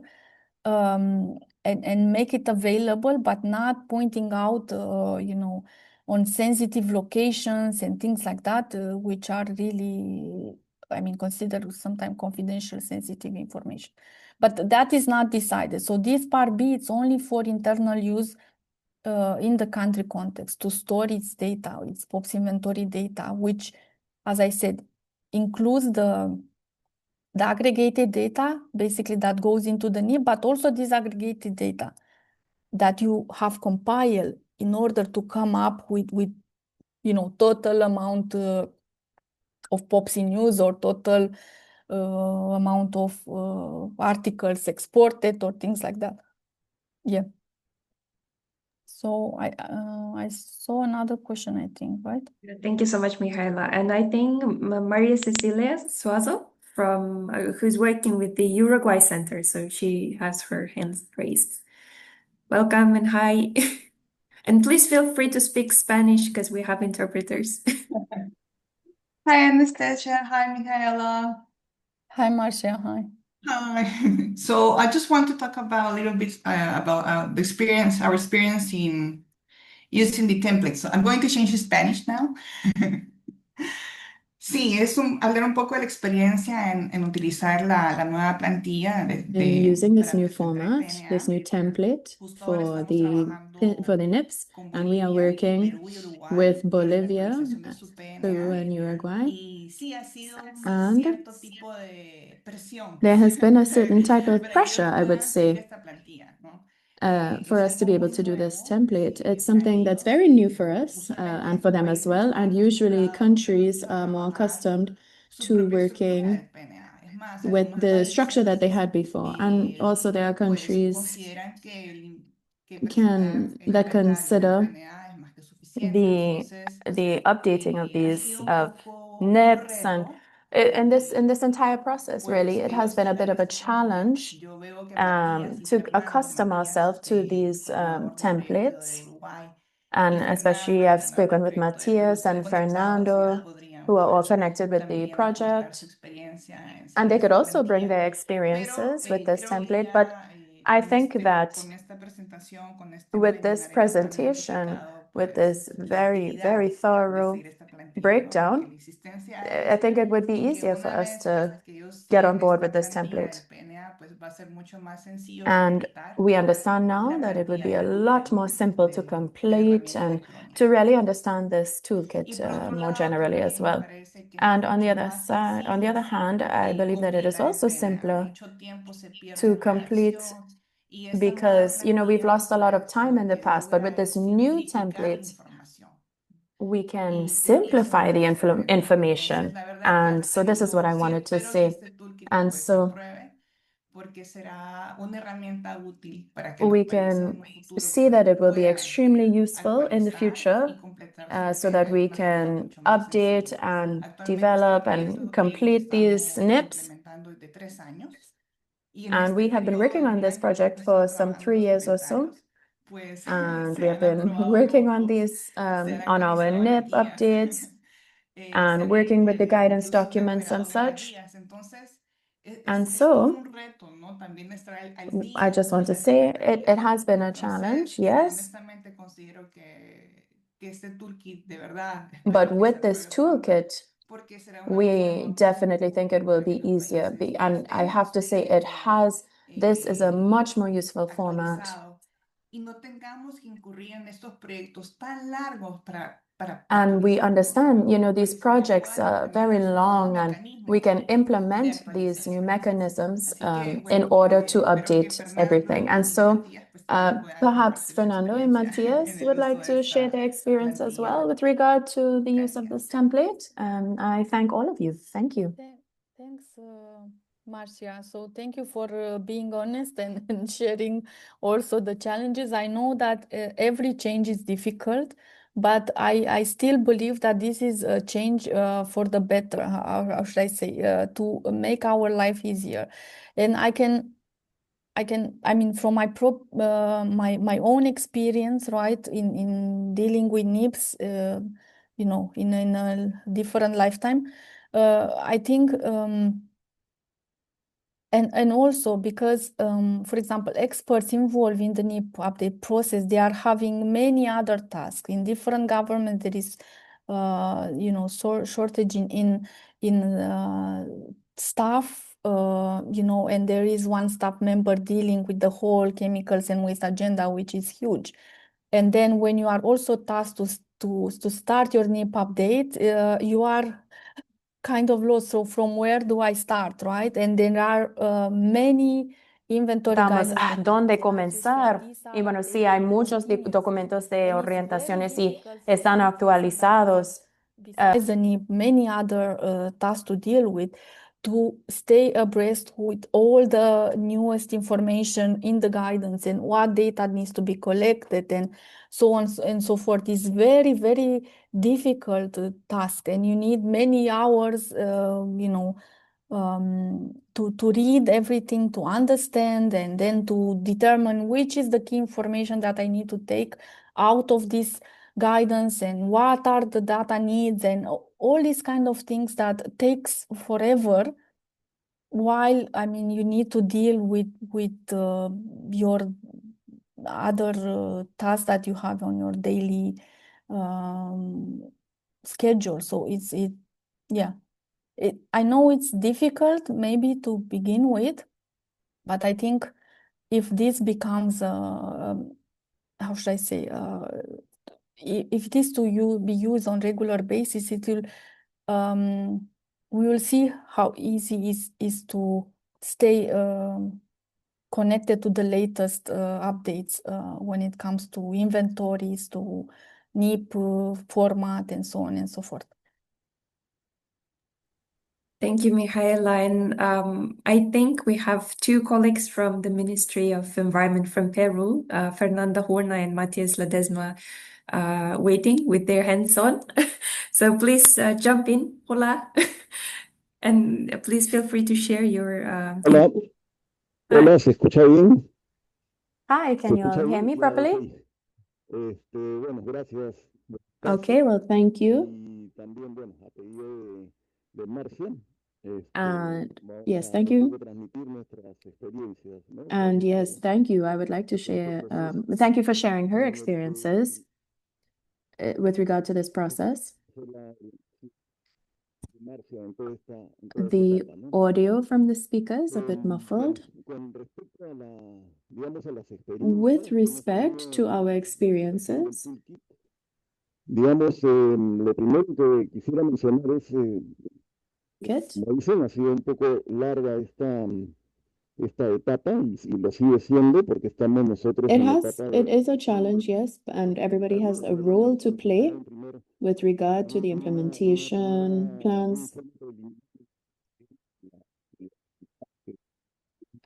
and make it available, but not pointing out, you know, on sensitive locations and things like that, which are really, I mean, considered sometimes confidential, sensitive information. But that is not decided. So this part B, it's only for internal use in the country context to store its data, its POPs inventory data, which, as I said, includes the aggregated data, basically that goes into the NIP, but also disaggregated data that you have compiled in order to come up with you know, total amount of POPs in use or total amount of articles exported or things like that. Yeah. So I saw another question, I think, right? Thank you so much, Mihaela. And I think Maria Cecilia Suazo from who's working with the Uruguay Center, so she has her hands raised. Welcome and hi. And please feel free to speak Spanish because we have interpreters. Hi, Anastasia. Hi, Mihaela. Hi, Marcia. Hi. Hi. So I just want to talk about a little bit about our experience in using the templates. So I'm going to change to Spanish now. Sí, hablar un poco de la experiencia en utilizar la nueva plantilla In using this para new presentar el format, this PNA. new template Justo ahora for the NIPS, con and we are Bolivia y working Perú y Uruguay with en la Bolivia, actualización de sus Peru, PNA. and Uruguay. Y sí, ha sido And cierto tipo de presión there has been a certain type of para que pressure, ellos I would puedan seguir say, esta plantilla, ¿no? for Es us to algo be able muy to do this nuevo template. que It's para something that's ellos very new for us usualmente and for them as well. And usually countries are more accustomed su to propia estructura working del PNA. Es más, with algunos the países structure that they had before. And also there are pues countries consideran que presentar el that inventario del consider PNA es más que suficiente. Entonces, the updating of ha these sido un of poco un NIPs and reto. in this entire process, really, it has been a bit of a challenge Yo veo que to accustom ourselves to these templates. And especially I've spoken with Matthias and Fernando who are all connected with the project, and they could also bring their experiences with this template. But I think that with this presentation, with this very, very thorough breakdown, I think it would be easier for us to get on board with this template. And we understand now that it would be a lot more simple to complete and to really understand this toolkit more generally as well. And on the other hand, I believe that it is also simpler to complete because, we've lost a lot of time in the past, but with this new template, we can simplify the information. And so this is what I wanted to say. And so we can see that it will be extremely useful in the future so that we can update and develop and complete these NIPs. And we have been working on this project for some 3 years or so. And we have been working on these, on our NIP updates and working with the guidance documents and such. And so I just want to say it has been a challenge, yes. But with this toolkit, we definitely think it will be easier. And I have to say this is a much more useful format. And we understand, these projects are very long and we can implement these new mechanisms in order to update everything. And so perhaps Fernando and Matthias would like to share their experience as well with regard to the use of this template. I thank all of you. Thank you. Thanks, Marcia. So thank you for being honest and sharing also the challenges. I know that every change is difficult, but I still believe that this is a change for the better, how should I say, to make our life easier. And I mean, from my own experience, right, in dealing with NIPs, in a different lifetime, I think, and also because, for example, experts involved in the NIP update process, they are having many other tasks in different governments. There is, shortage in staff, and there is one staff member dealing with the whole chemicals and waste agenda, which is huge. And then when you are also tasked to start your NIP update, you are kind of lost. So from where do I start, right? And there are many inventory guidelines. ¿Dónde comenzar? Y bueno, sí, hay muchos documentos de orientaciones y están actualizados. Besides the NIP, many other tasks to deal with to stay abreast with all the newest information in the guidance and what data needs to be collected and so on and so forth. Is very, very difficult task, and you need many hours, to read everything, to understand, and then to determine which is the key information that I need to take out of this guidance and what are the data needs and all these kind of things that takes forever, while you need to deal with your other tasks that you have on your daily schedule. So I know it's difficult maybe to begin with, but I think if this becomes how should I say, if it is to be used on regular basis, it will we will see how easy it is to stay connected to the latest updates when it comes to inventories, to NIP format, and so on and so forth. Thank you, Michaela. And I think we have 2 colleagues from the Ministry of Environment from Peru, Fernanda Horna and Matias Ledesma, waiting with their hands on. So please jump in. Hola. And please feel free to share your... Hola. Hola, ¿se escucha bien? Hi, can you all hear me properly? Bueno, gracias. Okay, well, thank you. también, bueno, a pedido de Marcia, And vamos yes, a thank un you. poco transmitir nuestras experiencias, ¿no? And yes, thank you. I would like to share, thank you for sharing her En el experiences with regard to this process. de Marcia en toda esta The etapa, ¿no? audio from the speaker is a bit muffled. Con respecto a digamos, a las With experiencias respect to our del experiences, toolkit, digamos, lo primero que quisiera mencionar es, como dicen, ha sido un poco larga esta etapa y lo sigue siendo porque estamos nosotros en la etapa it is a challenge, yes, and everybody has a role to play with regard to the implementation plans.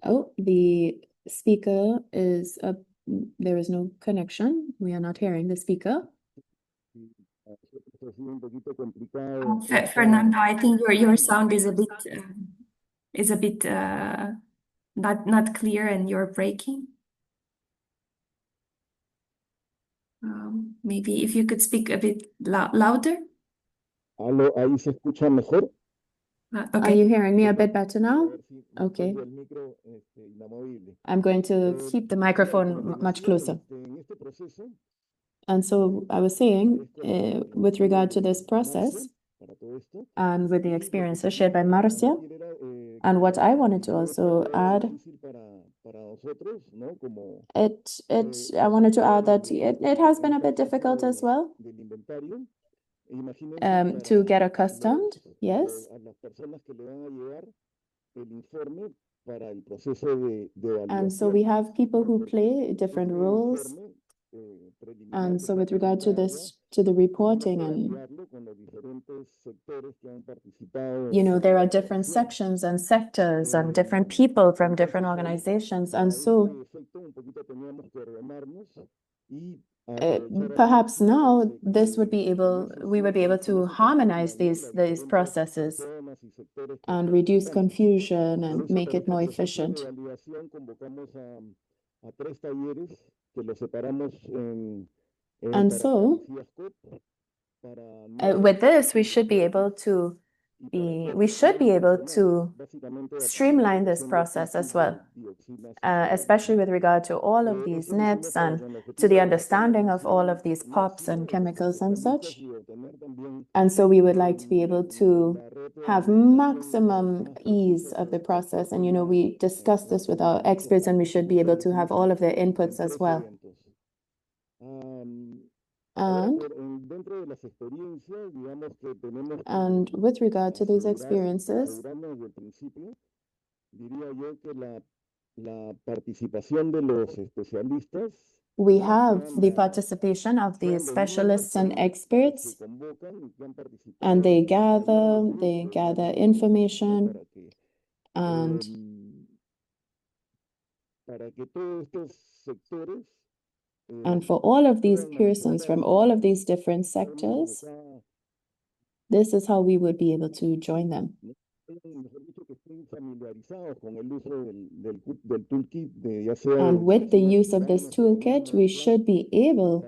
Oh, the speaker is up. There is no connection. We are not hearing the speaker. Fernando, I think your sound is a bit not clear and you're breaking. Maybe if you could speak a bit louder. ¿Aló, ahí se escucha mejor? Are Okay. you hearing me a bit better now? Okay. El micro, inamovible. I'm going to keep the microphone much closer. En este proceso, And so I was saying, with regard to this process para todo esto, and with the experiences shared by Marcia, era, and what I wanted to also add, difícil para nosotros, ¿no? Como I wanted to add that it has been a bit difficult as well del inventario. Imagínense to get para accustomed, yes. a las personas que le van a llevar el informe para el proceso de And so validación. we have people who play different roles. Informe, preliminar And que so está with regard to presentado, this, to the reporting, and validarlo con los diferentes sectores que han participado you know, en there la are different validación. sections and sectors and different people from different organizations. And so Efecto, un poquito teníamos que ordenarnos y perhaps now we would be able to harmonize these processes and reduce confusion and make it more efficient. validación convocamos a 3 talleres que los separamos en And so para with this, we should be able to streamline this process as well, especially with regard to all of these NEPs and to the understanding of all of these POPs and chemicals and such. And so we would like to be able to have maximum ease of the process. And, you know, we discussed this with our experts, and we should be able to have all of their inputs as well. And with regard to these experiences, we have the participation of the specialists and experts, and they gather information, and for all of these persons from all of these different sectors, this is how we would be able to join them. And with the use of this toolkit, we should be able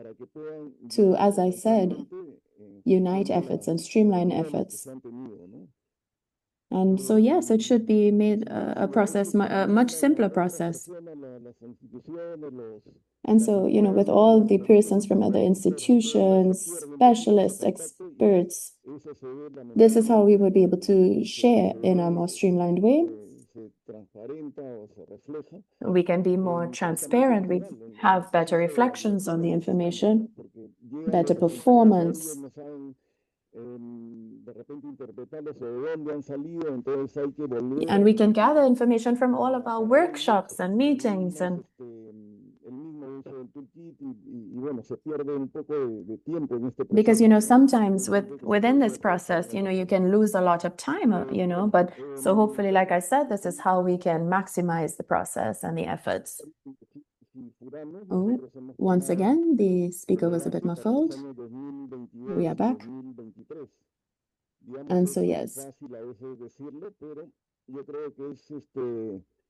to, as I said, unite efforts and streamline efforts. And so, yes, it should be made a process, a much simpler process. And so, you know, with all the persons from other institutions, specialists, experts, this is how we would be able to share in a more streamlined way. We can be more transparent. We have better reflections on the information, better performance. And we can gather information from all of our workshops and meetings, and because, you know, sometimes within this process, you know, you can lose a lot of time, you know, but so hopefully, like I said, this is how we can maximize the process and the efforts. Oh, once again, the speaker was a bit muffled. We are back. And so, yes,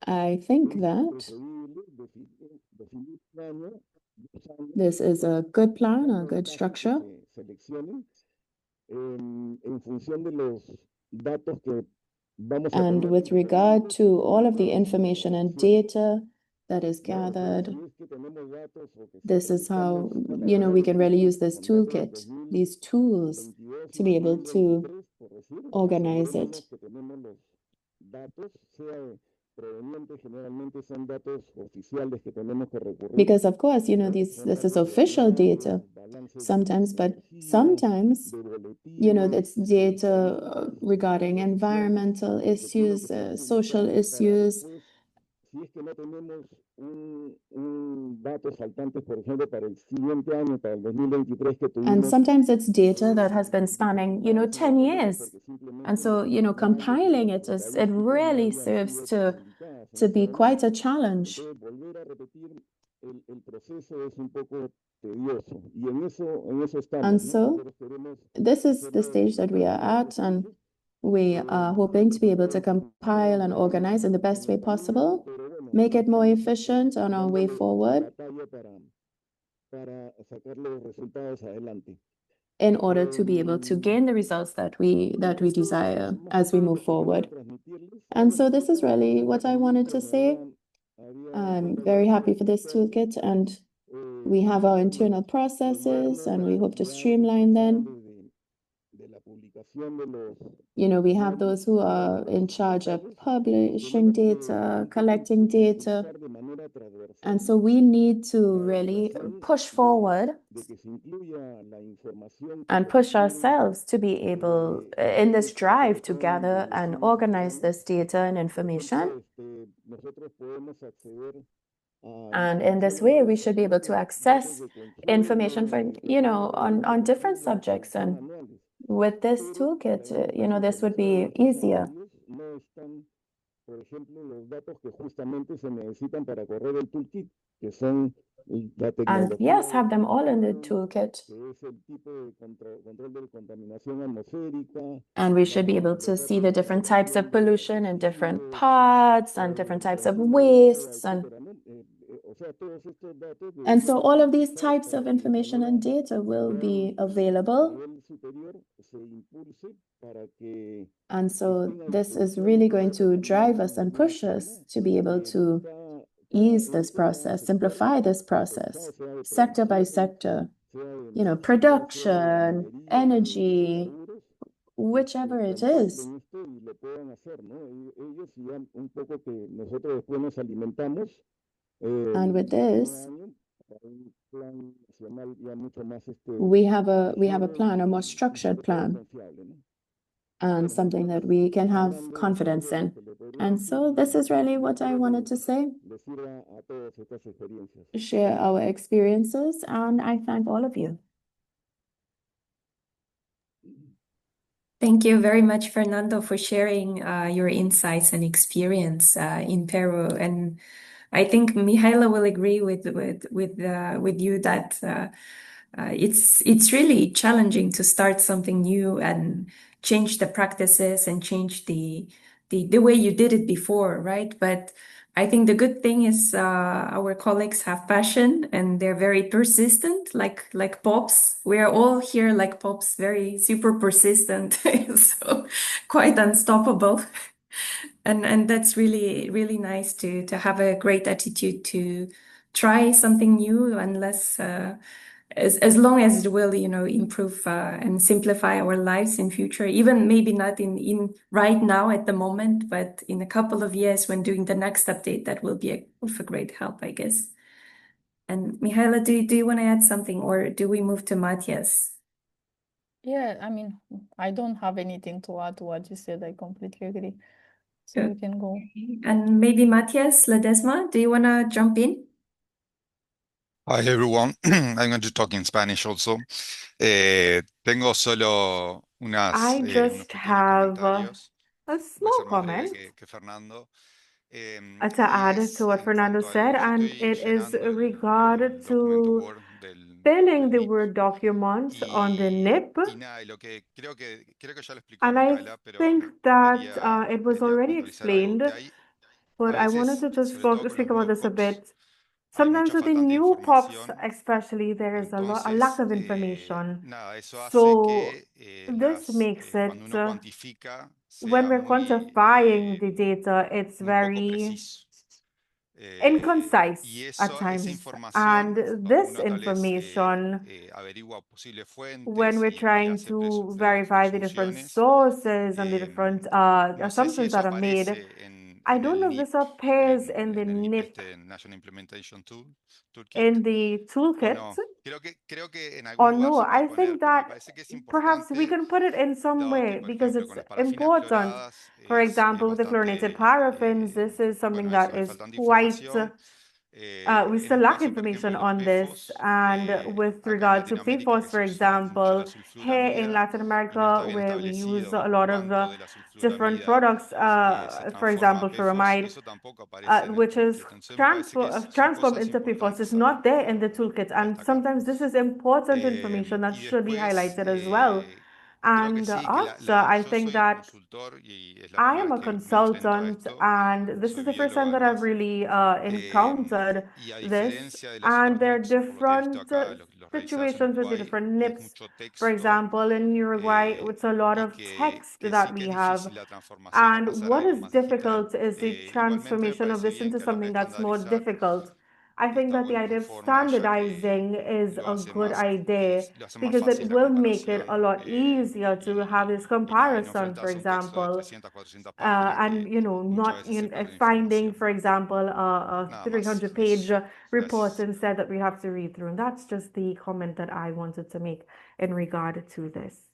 I think that this is a good plan, a good structure. en función de los datos que vamos a And tener, with regard to all of the information and data that is gathered, si es que tenemos datos o que this is how, you know, we can really use this toolkit, these tools, to be able to organize it. que tenemos los datos, sea provenientes, generalmente son datos oficiales que tenemos que recurrir. Because of course, you know, this is official data sometimes, but sometimes, you know, it's data regarding environmental issues, social issues. Si es que no tenemos datos faltantes, por ejemplo, para el siguiente año, para el 2023 que tuvimos. And sometimes it's data that has been spanning, you know, 10 years. And so, you know, compiling it it really serves to be quite a challenge. Volver a repetir el proceso es un poco tedioso. Y en eso estamos. And so, this is the stage that we are at, and we are hoping to be able to compile and organize in the best way possible, make it more efficient on our way forward para sacar los resultados adelante. in order to be able to gain the results that we desire as we move forward. And so this is really what I wanted to say. I'm very happy for this toolkit, and we have our internal processes and we hope to streamline them. You know, we have those who are in charge of publishing data, collecting data. And so we need to really push forward and push ourselves to be able, in this drive, to gather and organize this data and information. And in this way, we should be able to access information for, you know, on different subjects. And with this toolkit, you know, this would be easier. Por ejemplo, los datos que justamente se necesitan para correr el toolkit, que son la tecnología. And yes, have them all in the toolkit. Que es el tipo de control de contaminación atmosférica. And we should be able to see the different types of pollution in different parts and different types of wastes. And so all of these types of information and data will be available. And so this is really going to drive us and push us to be able to ease this process, simplify this process, sector by sector, you know, production, energy, whichever it is. And with this, we have a plan, a more structured plan, and something that we can have confidence in. And so this is really what I wanted to say. Share our experiences, and I thank all of you. Thank you very much, Fernando, for sharing your insights and experience in Peru. And I think Mihaela will agree with you that it's really challenging to start something new and change the practices and change the way you did it before, right? But I think the good thing is our colleagues have passion and they're very persistent, like Pops. We're all here like Pops, very super persistent, so quite unstoppable. And that's really nice to have a great attitude to try something new, unless as long as it will, you know, improve and simplify our lives in future, even maybe not in right now at the moment, but in a couple of years when doing the next update, that will be of a great help, I guess. And Mihaela, do you want to add something, or do we move to Matthias? Yeah, I mean, I don't have anything to add to what you said. I completely agree. So we can go. And maybe Matthias Ledesma, do you want to jump in? Hi everyone, I'm going to talk in Spanish also. Tengo solo I unos just pequeños have comentarios. a Voy a small ser más breve comment que Fernando. to add to what Fernando said, and it is regarded to filling the Word documents on the NIP. Nada, y lo que creo que ya lo explicó And I Micaela, pero think that it was quería already puntualizar algo, explained, que hay but I wanted veces, to just sobre todo con speak los about nuevos this a POPs, bit. Sometimes with the new POPs, especially, there is a lack of information. So this makes it, when we're quantifying the data, it's very inconcise at times. And this information, when we're trying to verify the different sources and the different assumptions that are made, I don't know if this appears in the NIP, in the toolkit, or no. I think that perhaps we can put it in some way because it's important. For example, with the chlorinated paraffins, this is something that is quite, we still lack information on this. And with regard to PFOS, for example, here in Latin America, where we use a lot of different products, for example, furamide, which is transformed into PFOS, is not there in the toolkit. And sometimes this is important information that should be highlighted as well. And also, I think that I am a consultant, and this is the first time that I've really encountered this. And there are different situations with the different NIPs. For example, in Uruguay, it's a lot of text that we have. And what is difficult is the transformation of this into something that's more difficult. I think that the idea of standardizing is a good idea because it will make it a lot easier to have this comparison, for example, and not finding, for example, a 300-page report instead that we have to read through. And that's just the comment that I wanted to make in regard to this.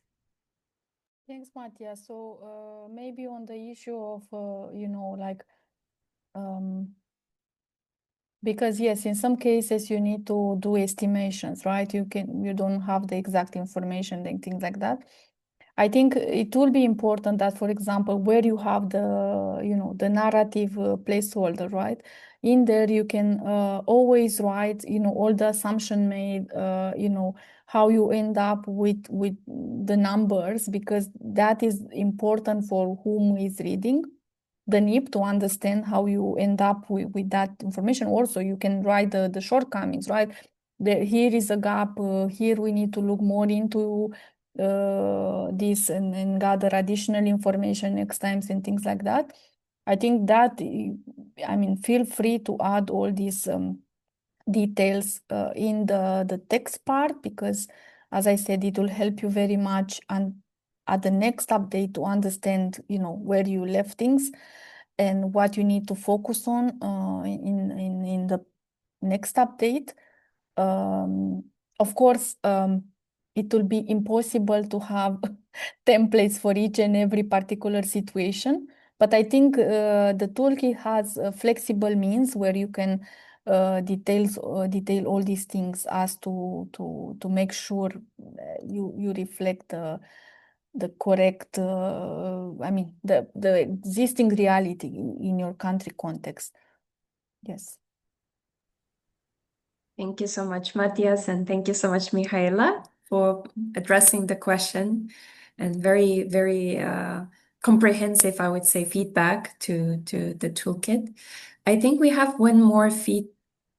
Thanks, Matthias. So maybe on the issue of, because yes, in some cases you need to do estimations, right? You don't have the exact information and things like that. I think it will be important that, for example, where you have the narrative placeholder, right? In there, you can always write, all the assumption made, how you end up with the numbers, because that is important for whom is reading the NIP to understand how you end up with that information. Also, you can write the shortcomings, right? Here is a gap, here we need to look more into this and gather additional information next times and things like that. I think that, feel free to add all these details in the text part, because as I said, it will help you very much and at the next update to understand, where you left things and what you need to focus on in the next update. Of course, it will be impossible to have templates for each and every particular situation, but I think the toolkit has flexible means where you can detail all these things as to make sure you reflect the correct, the existing reality in your country context. Yes. Thank you so much, Matthias, and thank you so much, Mihaela, for addressing the question and very, very comprehensive, I would say, feedback to the toolkit. I think we have one more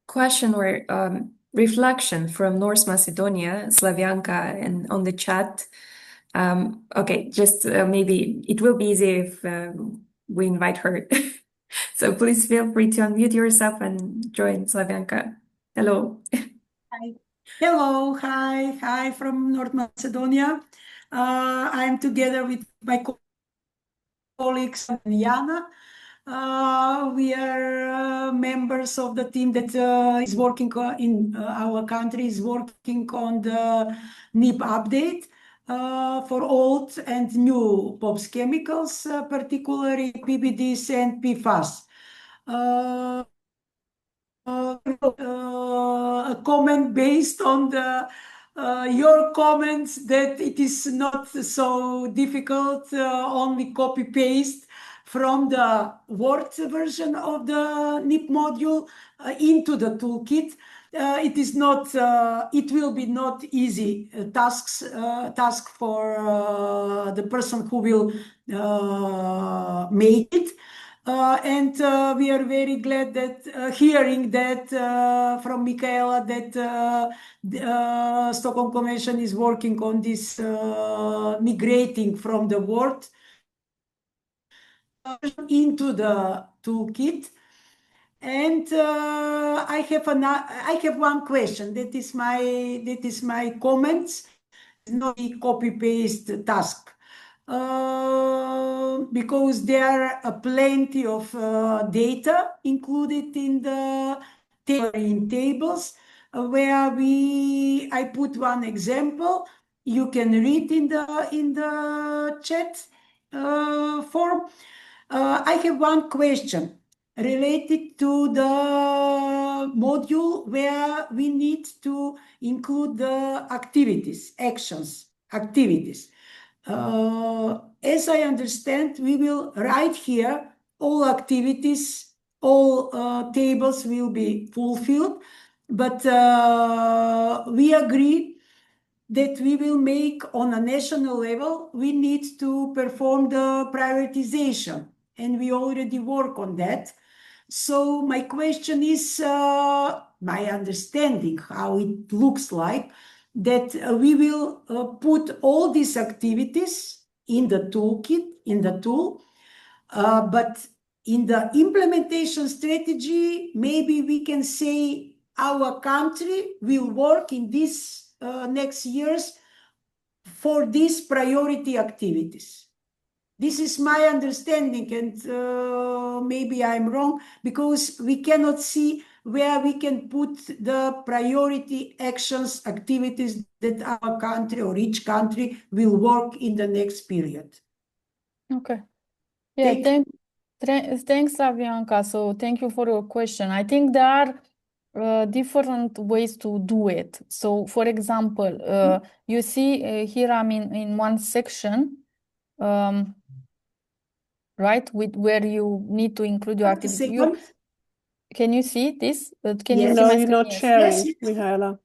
question or reflection from North Macedonia, Slavianka, and on the chat. Okay, just maybe it will be easy if we invite her. So please feel free to unmute yourself and join, Slavianka. Hello. Hi. Hello. Hi from North Macedonia. I'm together with my colleagues Jana. We are members of the team that is working in our country, is working on the NIP update for old and new POPs chemicals, particularly PBDs and PFAS. A comment based on your comments that it is not so difficult, only copy paste from the Word version of the NIP module into the toolkit. It is not. It will be not easy task for the person who will make it. And we are very glad that hearing that from Michaela that the Stockholm Convention is working on this migrating from the Word into the toolkit. And I have one question. That is my comments. It's not a copy paste task. Because there are plenty of data included in the tables where I put one example. You can read in the chat form. I have one question related to the module where we need to include the activities, activities. As I understand, we will write here all activities, all tables will be fulfilled, but we agree that we will make on a national level, we need to perform the prioritization, and we already work on that. So my question is, my understanding how it looks like, that we will put all these activities in the toolkit, in the tool, but in the implementation strategy, maybe we can say our country will work in this next years for these priority activities. This is my understanding, and maybe I'm wrong, because we cannot see where we can put the priority actions, activities that our country or each country will work in the next period. Okay. Yeah, Thank thanks, Avianca. So thank you for your question. I think there are different ways to do it. So, for example, you see here I'm in one section, right, where you need to include your activity. Can you see this? Can you see No, my you're screen? not Yes. sharing, Michaela.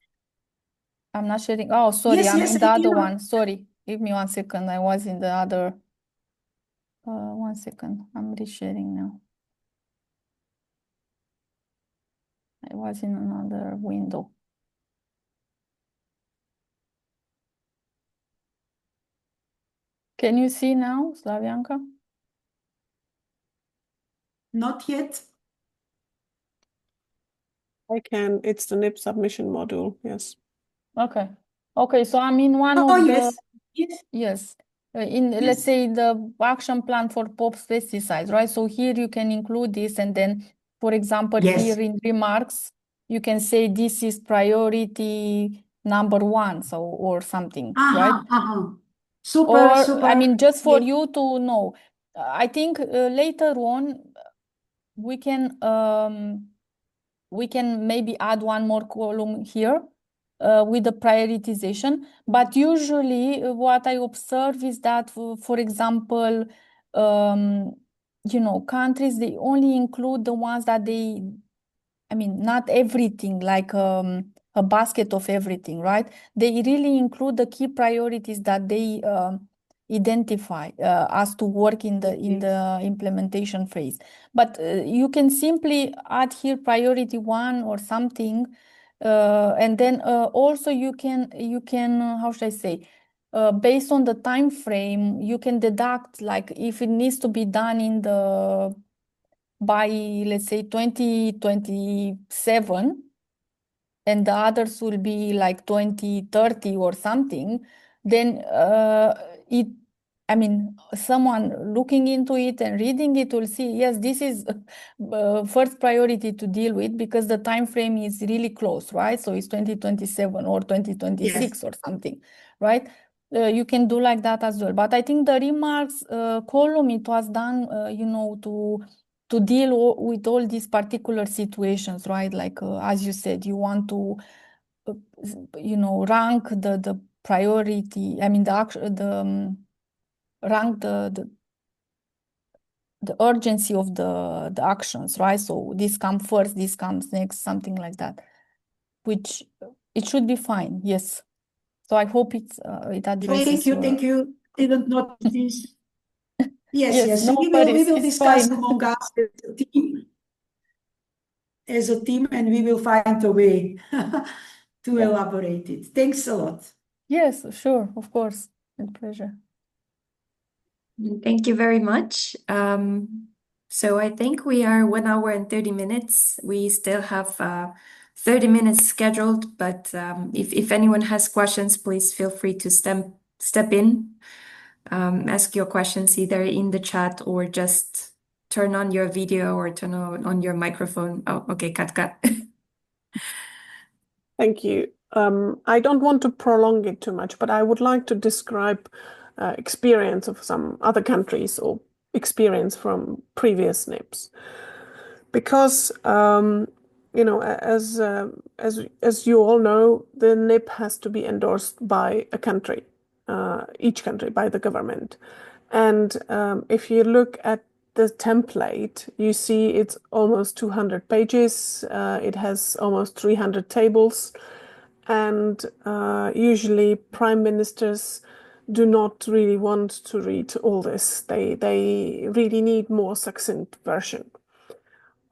I'm not sharing. Oh, sorry, Yes, I'm yes, in the I other can. one. Sorry, give me 1 second. I was in the other. 1 second. I'm resharing now. I was in another window. Can you see now, Slavianka? Not yet. I can. It's the NIP submission module. Yes. Okay. Okay, so I'm in one Oh, of yes. the, yes, let's Yes. say the action plan for POPs pesticides, right? So here you can include this, and then, for example, Yes. here in remarks, you can say this is priority number 1, so, or something, right? Super, Or, super. I mean, just for Yes. you to know, I think later on we can maybe add one more column here with the prioritization. But usually what I observe is that, for example, you know, countries, they only include the ones that they, I mean, not everything, like a basket of everything, right? They really include the key priorities that they identify as to work in the implementation phase. But you can simply add here priority 1 or something, and then also you can how should I say? Based on the time frame, you can deduct, like, if it needs to be done in the by, let's say, 2027, and the others will be like 2030 or something, then I mean, someone looking into it and reading it will see, yes, this is first priority to deal with, because the time frame is really close, right? So it's 2027 or 2026 Yes. or something, right? You can do like that as well. But I think the remarks column, it was done, you know, to deal with all these particular situations, right? Like, as you said, you want to, you know, rank the priority, I mean, rank the urgency of the actions, right? So this comes first, this comes next, something like that, which it should be fine, yes. So I hope it addresses Thank you. Didn't notice this. Yes. no We worries, will it's discuss fine. among us as a team, and we will find a way to elaborate it. Thanks a lot. Yes, sure, of course. With pleasure. Thank you very much. So I think we are 1 hour and 30 minutes. We still have 30 minutes scheduled, but if anyone has questions, please feel free to step in, ask your questions either in the chat or just turn on your video or turn on your microphone. Oh, okay, Katka. Thank you. I don't want to prolong it too much, but I would like to describe experience of some other countries or experience from previous NIPs. Because, as you all know, the NIP has to be endorsed by a country, each country, by the government. And if you look at the template, you see it's almost 200 pages. It has almost 300 tables. And usually prime ministers do not really want to read all this. They really need more succinct version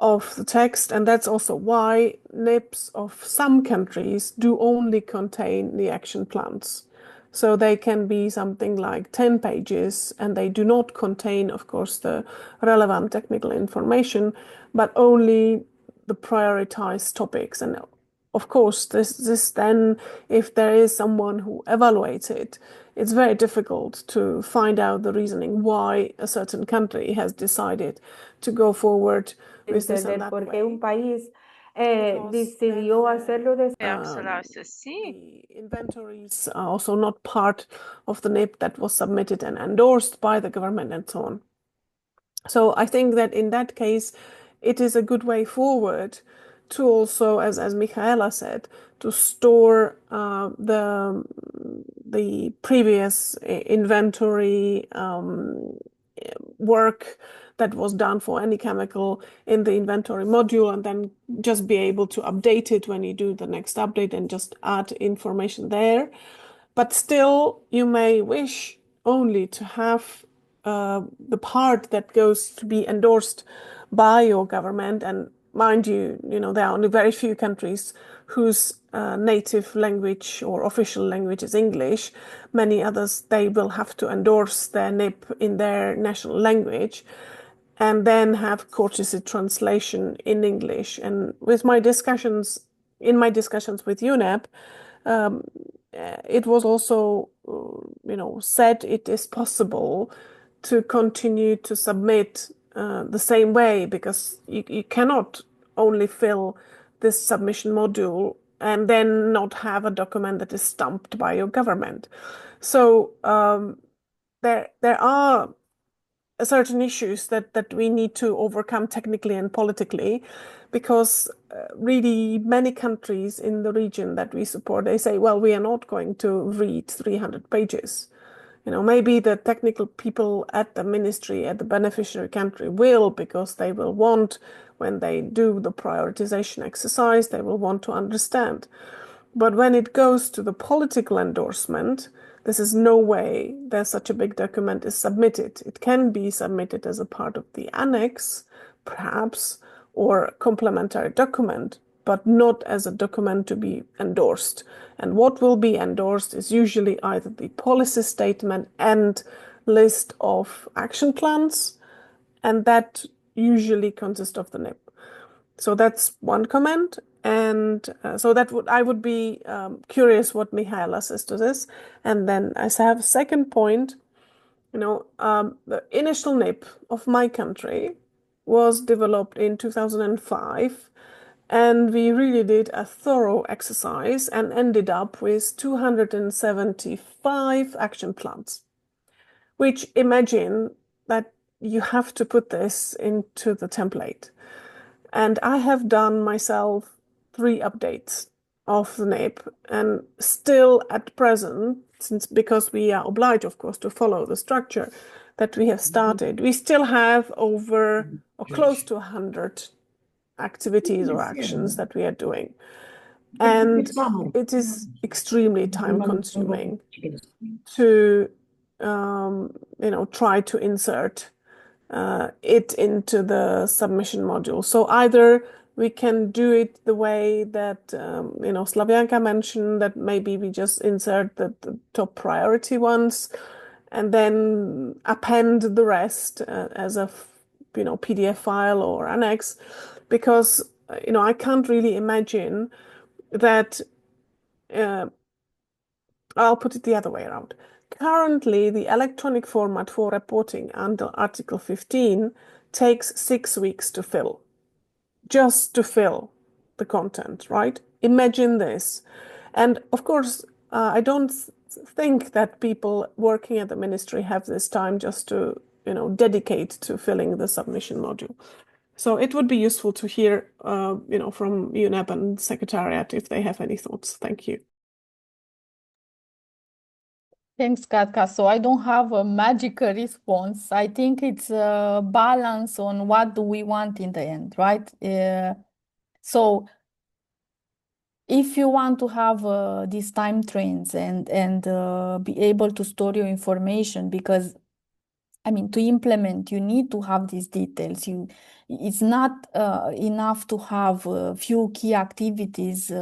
of the text. And that's also why NIPs of some countries do only contain the action plans. So they can be something like 10 pages, and they do not contain, of course, the relevant technical information, but only the prioritized topics. And of course, this then, if there is someone who evaluates it, it's very difficult to find out the reasoning why a certain country has decided to go forward with this and that way. Un país decidió hacerlo de The inventories are also not part of the NIP that was submitted and endorsed by the government and so on. So I think that in that case, it is a good way forward to also, as Michaela said, to store the previous inventory work that was done for any chemical in the inventory module, and then just be able to update it when you do the next update and just add information there. But still, you may wish only to have the part that goes to be endorsed by your government. And mind you, there are only very few countries whose native language or official language is English. Many others, they will have to endorse their NIP in their national language and then have courtesy translation in English. And with my discussions with UNEP, it was also, said it is possible to continue to submit the same way, because you cannot only fill this submission module and then not have a document that is stamped by your government. So there are certain issues that we need to overcome technically and politically, because really many countries in the region that we support, they say, well, we are not going to read 300 pages. Maybe the technical people at the ministry, at the beneficiary country will, because they will want, when they do the prioritization exercise, they will want to understand. But when it goes to the political endorsement, this is no way that such a big document is submitted. It can be submitted as a part of the annex, perhaps, or a complementary document, but not as a document to be endorsed. And what will be endorsed is usually either the policy statement and list of action plans, and that usually consists of the NIP. So that's one comment. And so I would be curious what Michaela says to this. And then I have a second point. The initial NIP of my country was developed in 2005, and we really did a thorough exercise and ended up with 275 action plans, which, imagine that you have to put this into the template. And I have done myself 3 updates of the NIP, and still at present, because we are obliged, of course, to follow the structure that we have started, we still have over or close to 100 activities or actions that we are doing. And it is extremely time consuming to try to insert it into the submission module. So either we can do it the way that Slavianka mentioned, that maybe we just insert the top priority ones and then append the rest as a PDF file or annex, because I can't really imagine that. I'll put it the other way around. Currently, the electronic format for reporting under Article 15 takes 6 weeks to fill, just to fill the content, right? Imagine this. And of course, I don't think that people working at the ministry have this time just to, dedicate to filling the submission module. So it would be useful to hear, from UNEP and Secretariat if they have any thoughts. Thank you. Thanks, Katka. So I don't have a magical response. I think it's a balance on what do we want in the end, right? So if you want to have these time trains and be able to store your information, because to implement, you need to have these details. It's not enough to have a few key activities,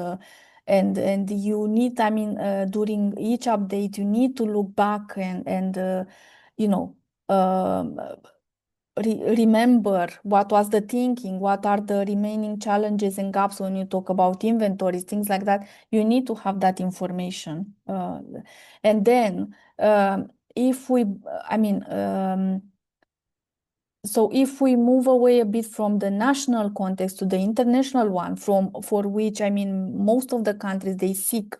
and you need, during each update, you need to look back and remember what was the thinking, what are the remaining challenges and gaps when you talk about inventories, things like that. You need to have that information. And then if we, so if we move away a bit from the national context to the international one, for which, most of the countries, they seek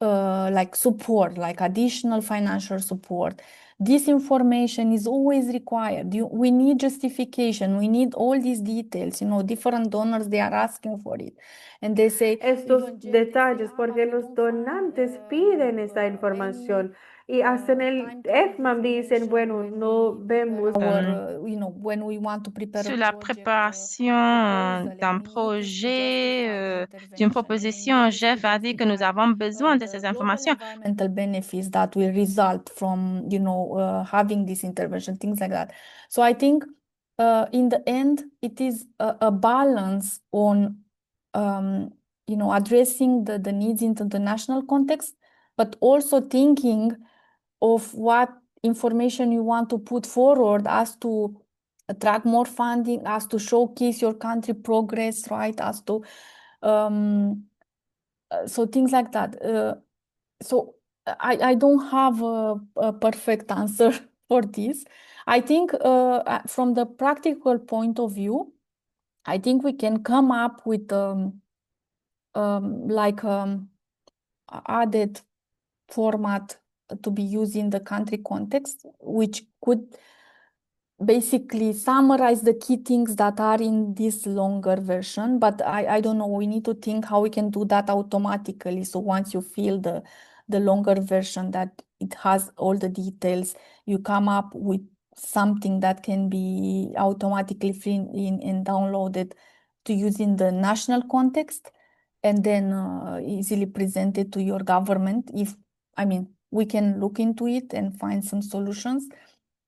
like support, like additional financial support. This information is always required. We need justification. We need all these details. Different donors, they are asking for it. And they say, estos detalles, porque los donantes piden esta información y hasta en el EFMAM dicen, bueno, no vemos. When we want to prepare Sur la préparation d'un projet, d'une proposition GEF ID que nous avons besoin de ces informations. Environmental benefits that will result from, having this intervention, things like that. So I think in the end, it is a balance on, addressing the needs into the national context, but also thinking of what information you want to put forward as to attract more funding, as to showcase your country progress, right? As to, so things like that. So I don't have a perfect answer for this. I think from the practical point of view, I think we can come up with added format to be used in the country context, which could basically summarize the key things that are in this longer version. But I don't know, we need to think how we can do that automatically. So once you fill the longer version that it has all the details, you come up with something that can be automatically filled in and downloaded to use in the national context, and then easily presented to your government. We can look into it and find some solutions.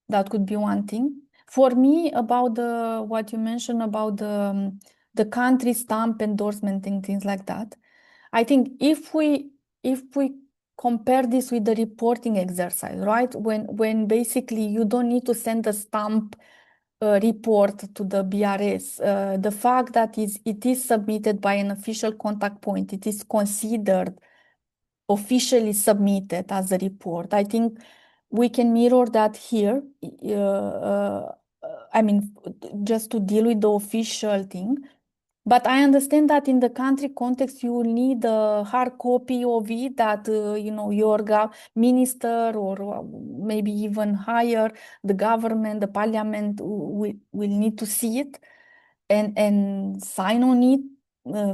That could be one thing. For me, about what you mentioned about the country stamp endorsement and things like that, I think if we compare this with the reporting exercise, right? When basically you don't need to send a stamp report to the BRS, the fact that it is submitted by an official contact point, it is considered officially submitted as a report. I think we can mirror that here. Just to deal with the official thing. But I understand that in the country context, you will need a hard copy of it that, your minister or maybe even higher, the government, the parliament will need to see it and sign on it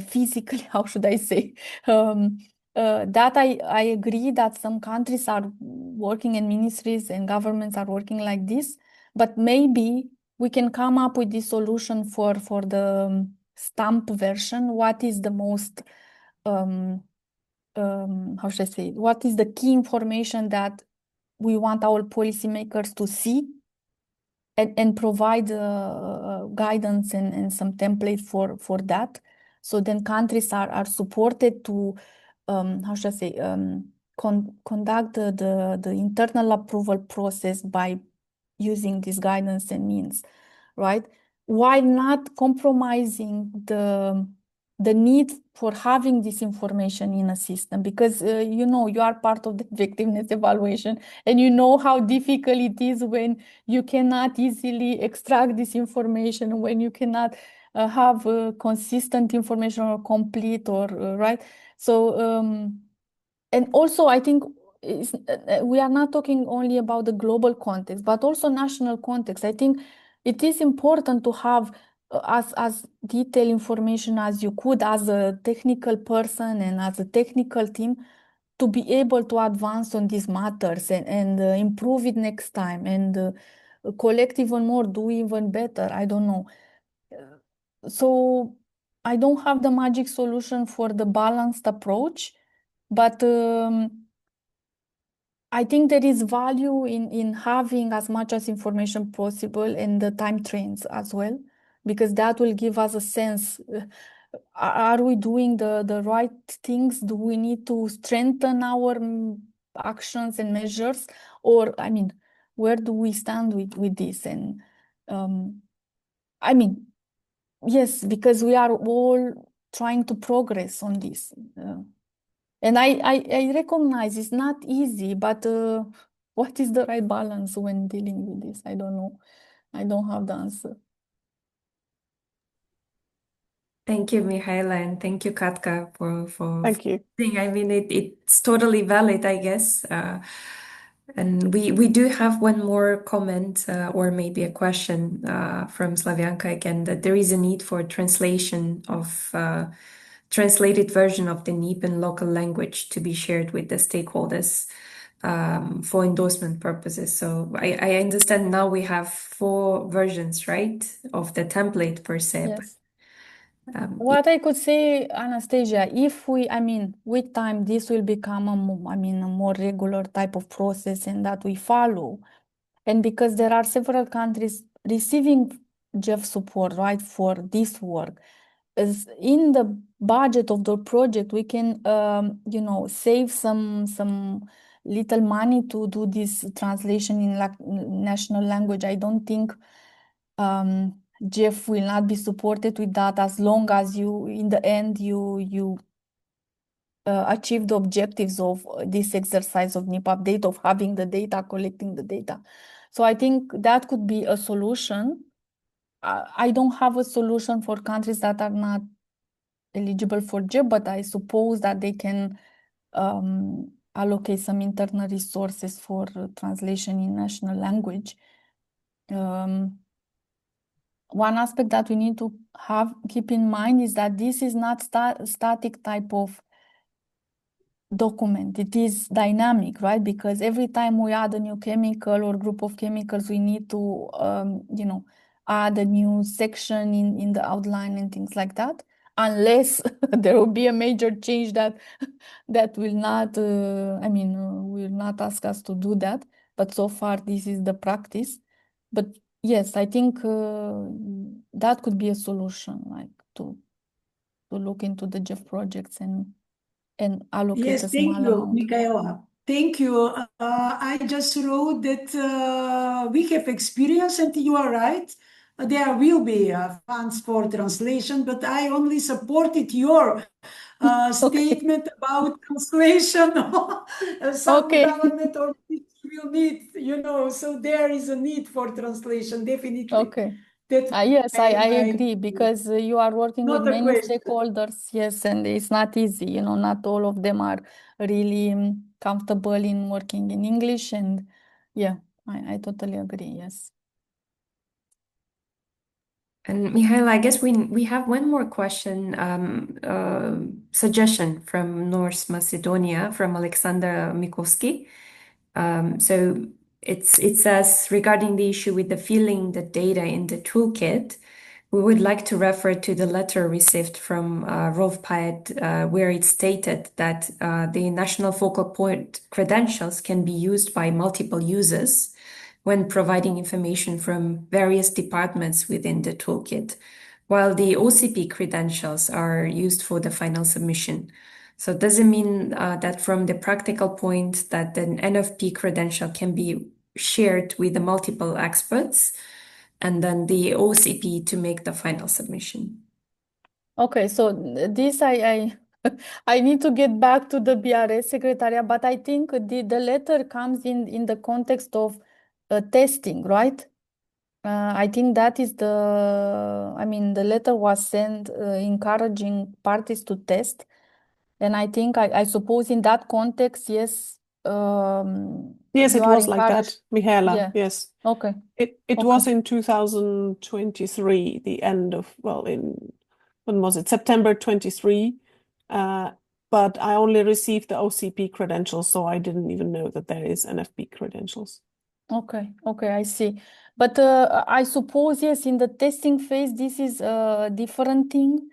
physically, how should I say? That I agree that some countries are working and ministries and governments are working like this, but maybe we can come up with this solution for the stamp version. What is the most, how should I say? What is the key information that we want our policymakers to see and provide guidance and some template for that. So then countries are supported to, how should I say, conduct the internal approval process by using this guidance and means, right? While not compromising the need for having this information in a system, because you know, you are part of the effectiveness evaluation and you know how difficult it is when you cannot easily extract this information, when you cannot have consistent information or complete or right. So and also I think we are not talking only about the global context, but also national context. I think it is important to have as detailed information as you could as a technical person and as a technical team to be able to advance on these matters and improve it next time and collect even more, do even better. I don't know. So I don't have the magic solution for the balanced approach, but I think there is value in having as much as information possible in the time trains as well, because that will give us a sense. Are we doing the right things? Do we need to strengthen our actions and measures? Or, I mean, where do we stand with this? And I mean, yes, because we are all trying to progress on this. And I recognize it's not easy, but what is the right balance when dealing with this? I don't know. I don't have the answer. Thank you, Mihaela, and thank you, Katka, for Thank you. I mean, it's totally valid, I guess. And we do have one more comment or maybe a question from Slavianka again, that there is a need for translation of translated version of the NEP in local language to be shared with the stakeholders for endorsement purposes. So I understand now we have 4 versions, right, of the template per se. Yes. What I could say, Anastasia, if I mean, with time, this will become a more regular type of process and that we follow. And because there are several countries receiving GEF support, right, for this work, as in the budget of the project, we can, you know, save some little money to do this translation in national language. I don't think GEF will not be supported with that as long as you, in the end, you achieve the objectives of this exercise of NEP update, of having the data, collecting the data. So I think that could be a solution. I don't have a solution for countries that are not eligible for GEF, but I suppose that they can allocate some internal resources for translation in national language. One aspect that we need to keep in mind is that this is not static type of document. It is dynamic, right? Because every time we add a new chemical or group of chemicals, we need to, you know, add a new section in the outline and things like that. Unless there will be a major change that will not, will not ask us to do that. But so far, this is the practice. But yes, I think that could be a solution, like to look into the GEF projects and allocate Yes, a small thank you, amount. Michaela. Thank you. I just wrote that we have experience, and you are right. There will be funds for translation, but I only supported your statement about translation. Some government or will need, you know, so there is a need for translation, definitely. Okay. Yes, I agree, because you are working with many stakeholders, yes, and it's not easy, you know, not all of them are really comfortable in working in English, and yeah, I totally agree, yes. And Mihaela, I guess we have one more question, suggestion from North Macedonia, from Alexander Mikulski. So it says, regarding the issue with the filling the data in the toolkit, we would like to refer to the letter received from Rolf Pyatt, where it stated that the national focal point credentials can be used by multiple users when providing information from various departments within the toolkit, while the OCP credentials are used for the final submission. So does it mean that from the practical point that an NFP credential can be shared with the multiple experts, and then the OCP to make the final submission? Okay, so this I I need to get back to the BRS secretariat, but I think the letter comes in the context of testing, right? I think that is I mean, the letter was sent encouraging parties to test. And I think, I suppose in that context, yes, Yes, you it are was like that, encouraged. Michaela. Yeah. Yes. Okay. It Okay. was in 2023, the end of, well, when was it? September 23. But I only received the OCP credentials, so I didn't even know that there is NFP credentials. Okay, I see. But I suppose, yes, in the testing phase, this is a different thing.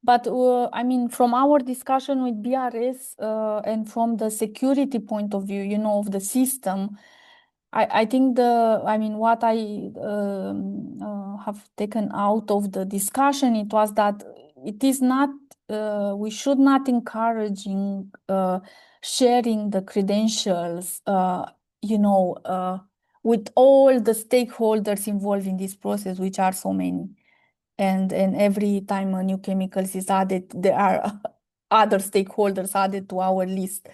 But I mean, from our discussion with BRS and from the security point of view, of the system, I think I mean, what I have taken out of the discussion, it was that it is not, we should not encouraging sharing the credentials, with all the stakeholders involved in this process, which are so many. And every time a new chemicals is added, there are other stakeholders added to our list.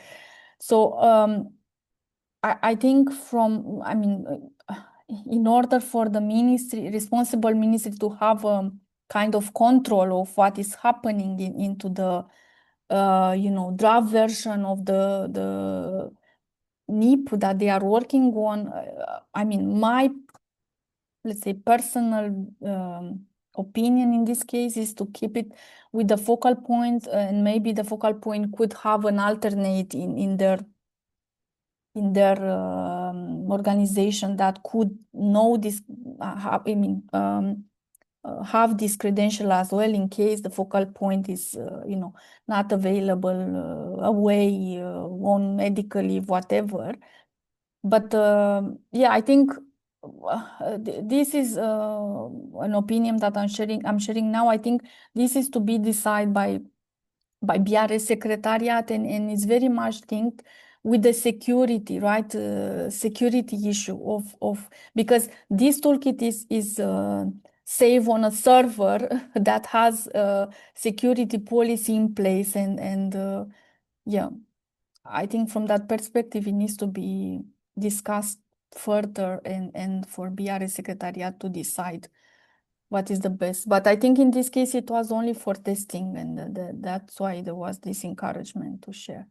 So I think I mean, in order for the responsible ministry to have a kind of control of what is happening into the, draft version of the NEP that they are working on, I mean, my, let's say, personal opinion in this case is to keep it with the focal point, and maybe the focal point could have an alternate in their organization that could know this, have this credential as well in case the focal point is, not available away on medical leave, whatever. But yeah, I think this is an opinion that I'm sharing now. I think this is to be decided by BRS Secretariat, and it's very much linked with the security, right? Security issue of because this toolkit is saved on a server that has a security policy in place, and yeah, I think from that perspective it needs to be discussed further, and for BRS Secretariat to decide what is the best. But I think in this case it was only for testing, and that's why there was this encouragement to share.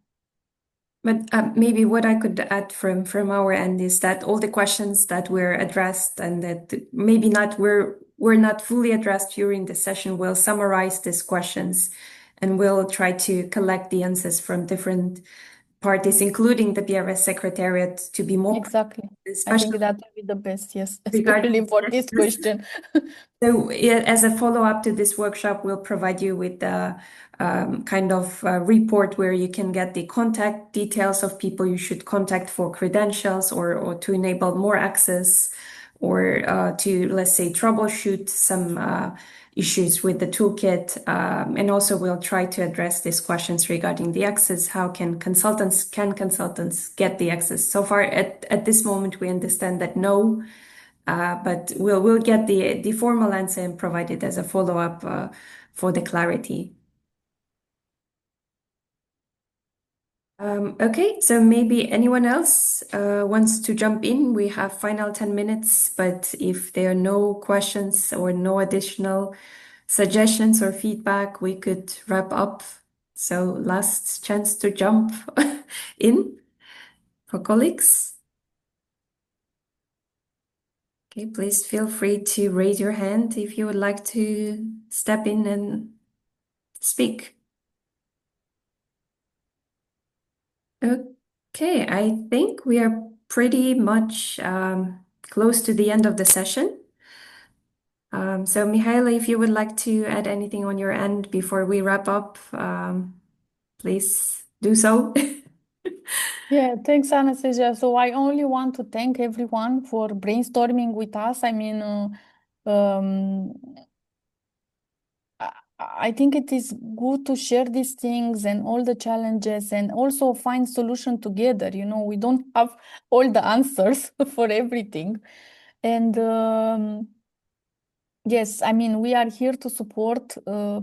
But maybe what I could add from our end is that all the questions that were addressed and that maybe were not fully addressed during the session, we'll summarize these questions and we'll try to collect the answers from different parties, including the BRS Secretariat, to be more exactly. I think that would be the best, yes, especially for this question. So as a follow-up to this workshop, we'll provide you with the kind of report where you can get the contact details of people you should contact for credentials or to enable more access, or to, let's say, troubleshoot some issues with the toolkit. And also we'll try to address these questions regarding the access. How can consultants get the access? So far at this moment, we understand that no, but we'll get the formal answer and provide it as a follow-up for the clarity. Okay, so maybe anyone else wants to jump in. We have final 10 minutes, but if there are no questions or no additional suggestions or feedback, we could wrap up. So last chance to jump in for colleagues. Okay, please feel free to raise your hand if you would like to step in and speak. Okay, I think we are pretty much close to the end of the session. So Mihaela, if you would like to add anything on your end before we wrap up, please do so. Yeah, thanks, Anastasia. So I only want to thank everyone for brainstorming with us. I mean, I think it is good to share these things and all the challenges and also find solution together. You know, we don't have all the answers for everything. And yes, I mean, we are here to support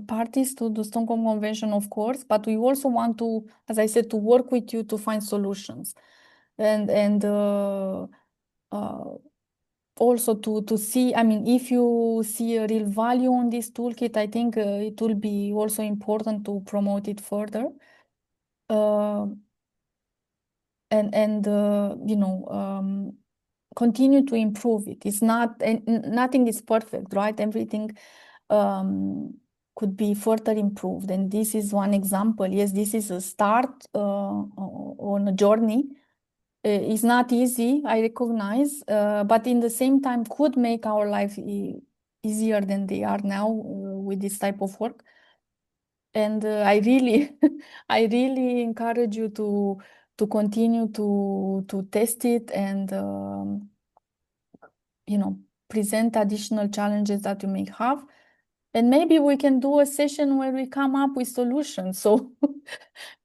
parties to the Stockholm Convention, of course, but we also want to, as I said, to work with you to find solutions. And also to see, I mean, if you see a real value on this toolkit, I think it will be also important to promote it further. And you know, continue to improve it. It's not, nothing is perfect, right? Everything could be further improved. And this is one example. Yes, this is a start on a journey. It's not easy, I recognize, but in the same time could make our life easier than they are now with this type of work. And I really, I really encourage you to continue to test it and you know, present additional challenges that you may have. And maybe we can do a session where we come up with solutions. So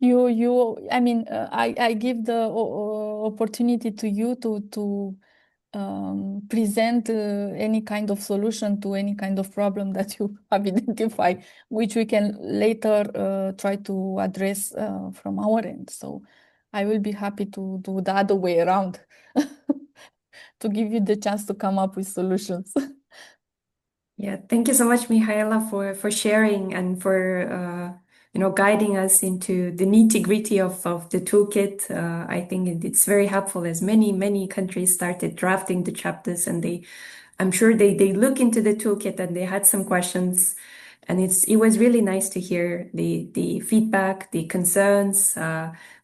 I mean, I give the opportunity to you to present any kind of solution to any kind of problem that you have identified, which we can later try to address from our end. So I will be happy to do the other way around, to give you the chance to come up with solutions. Yeah, thank you so much, Mihaela, for sharing and for you know, guiding us into the nitty-gritty of the toolkit. I think it's very helpful as many countries started drafting the chapters, and I'm sure they look into the toolkit and they had some questions, and it was really nice to hear the feedback, the concerns,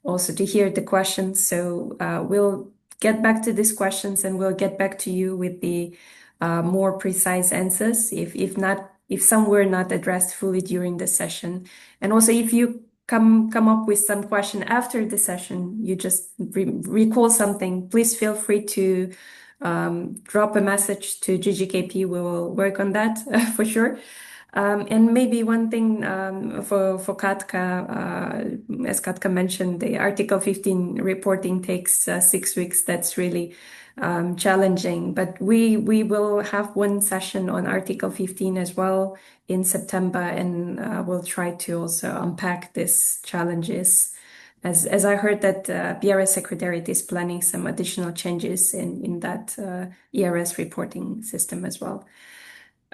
also to hear the questions. So we'll get back to these questions and we'll get back to you with the more precise answers if some were not addressed fully during the session. And also if you come up with some question after the session, you just recall something, please feel free to drop a message to GGKP. We will work on that for sure. And maybe one thing for Katka, as Katka mentioned, the Article 15 reporting takes 6 weeks. That's really challenging, but we will have one session on Article 15 as well in September, and we'll try to also unpack these challenges. As I heard that BRS Secretariat is planning some additional changes in that ERS reporting system as well.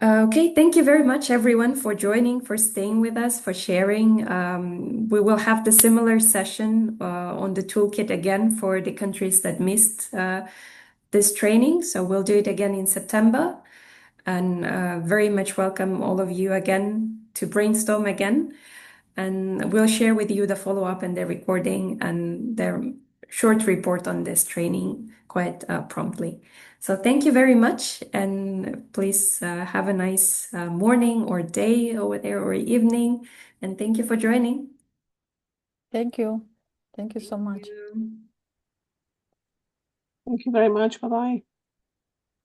Okay, thank you very much, everyone, for joining, for staying with us, for sharing. We will have the similar session on the toolkit again for the countries that missed this training. So we'll do it again in September. And very much welcome all of you again to brainstorm again. And we'll share with you the follow-up and the recording and the short report on this training quite promptly. So thank you very much, and please have a nice morning or day over there or evening, and thank you for joining. Thank you. Thank you so much. Thank you very much. Bye-bye.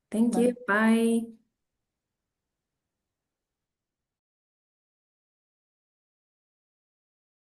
Thank you. Bye.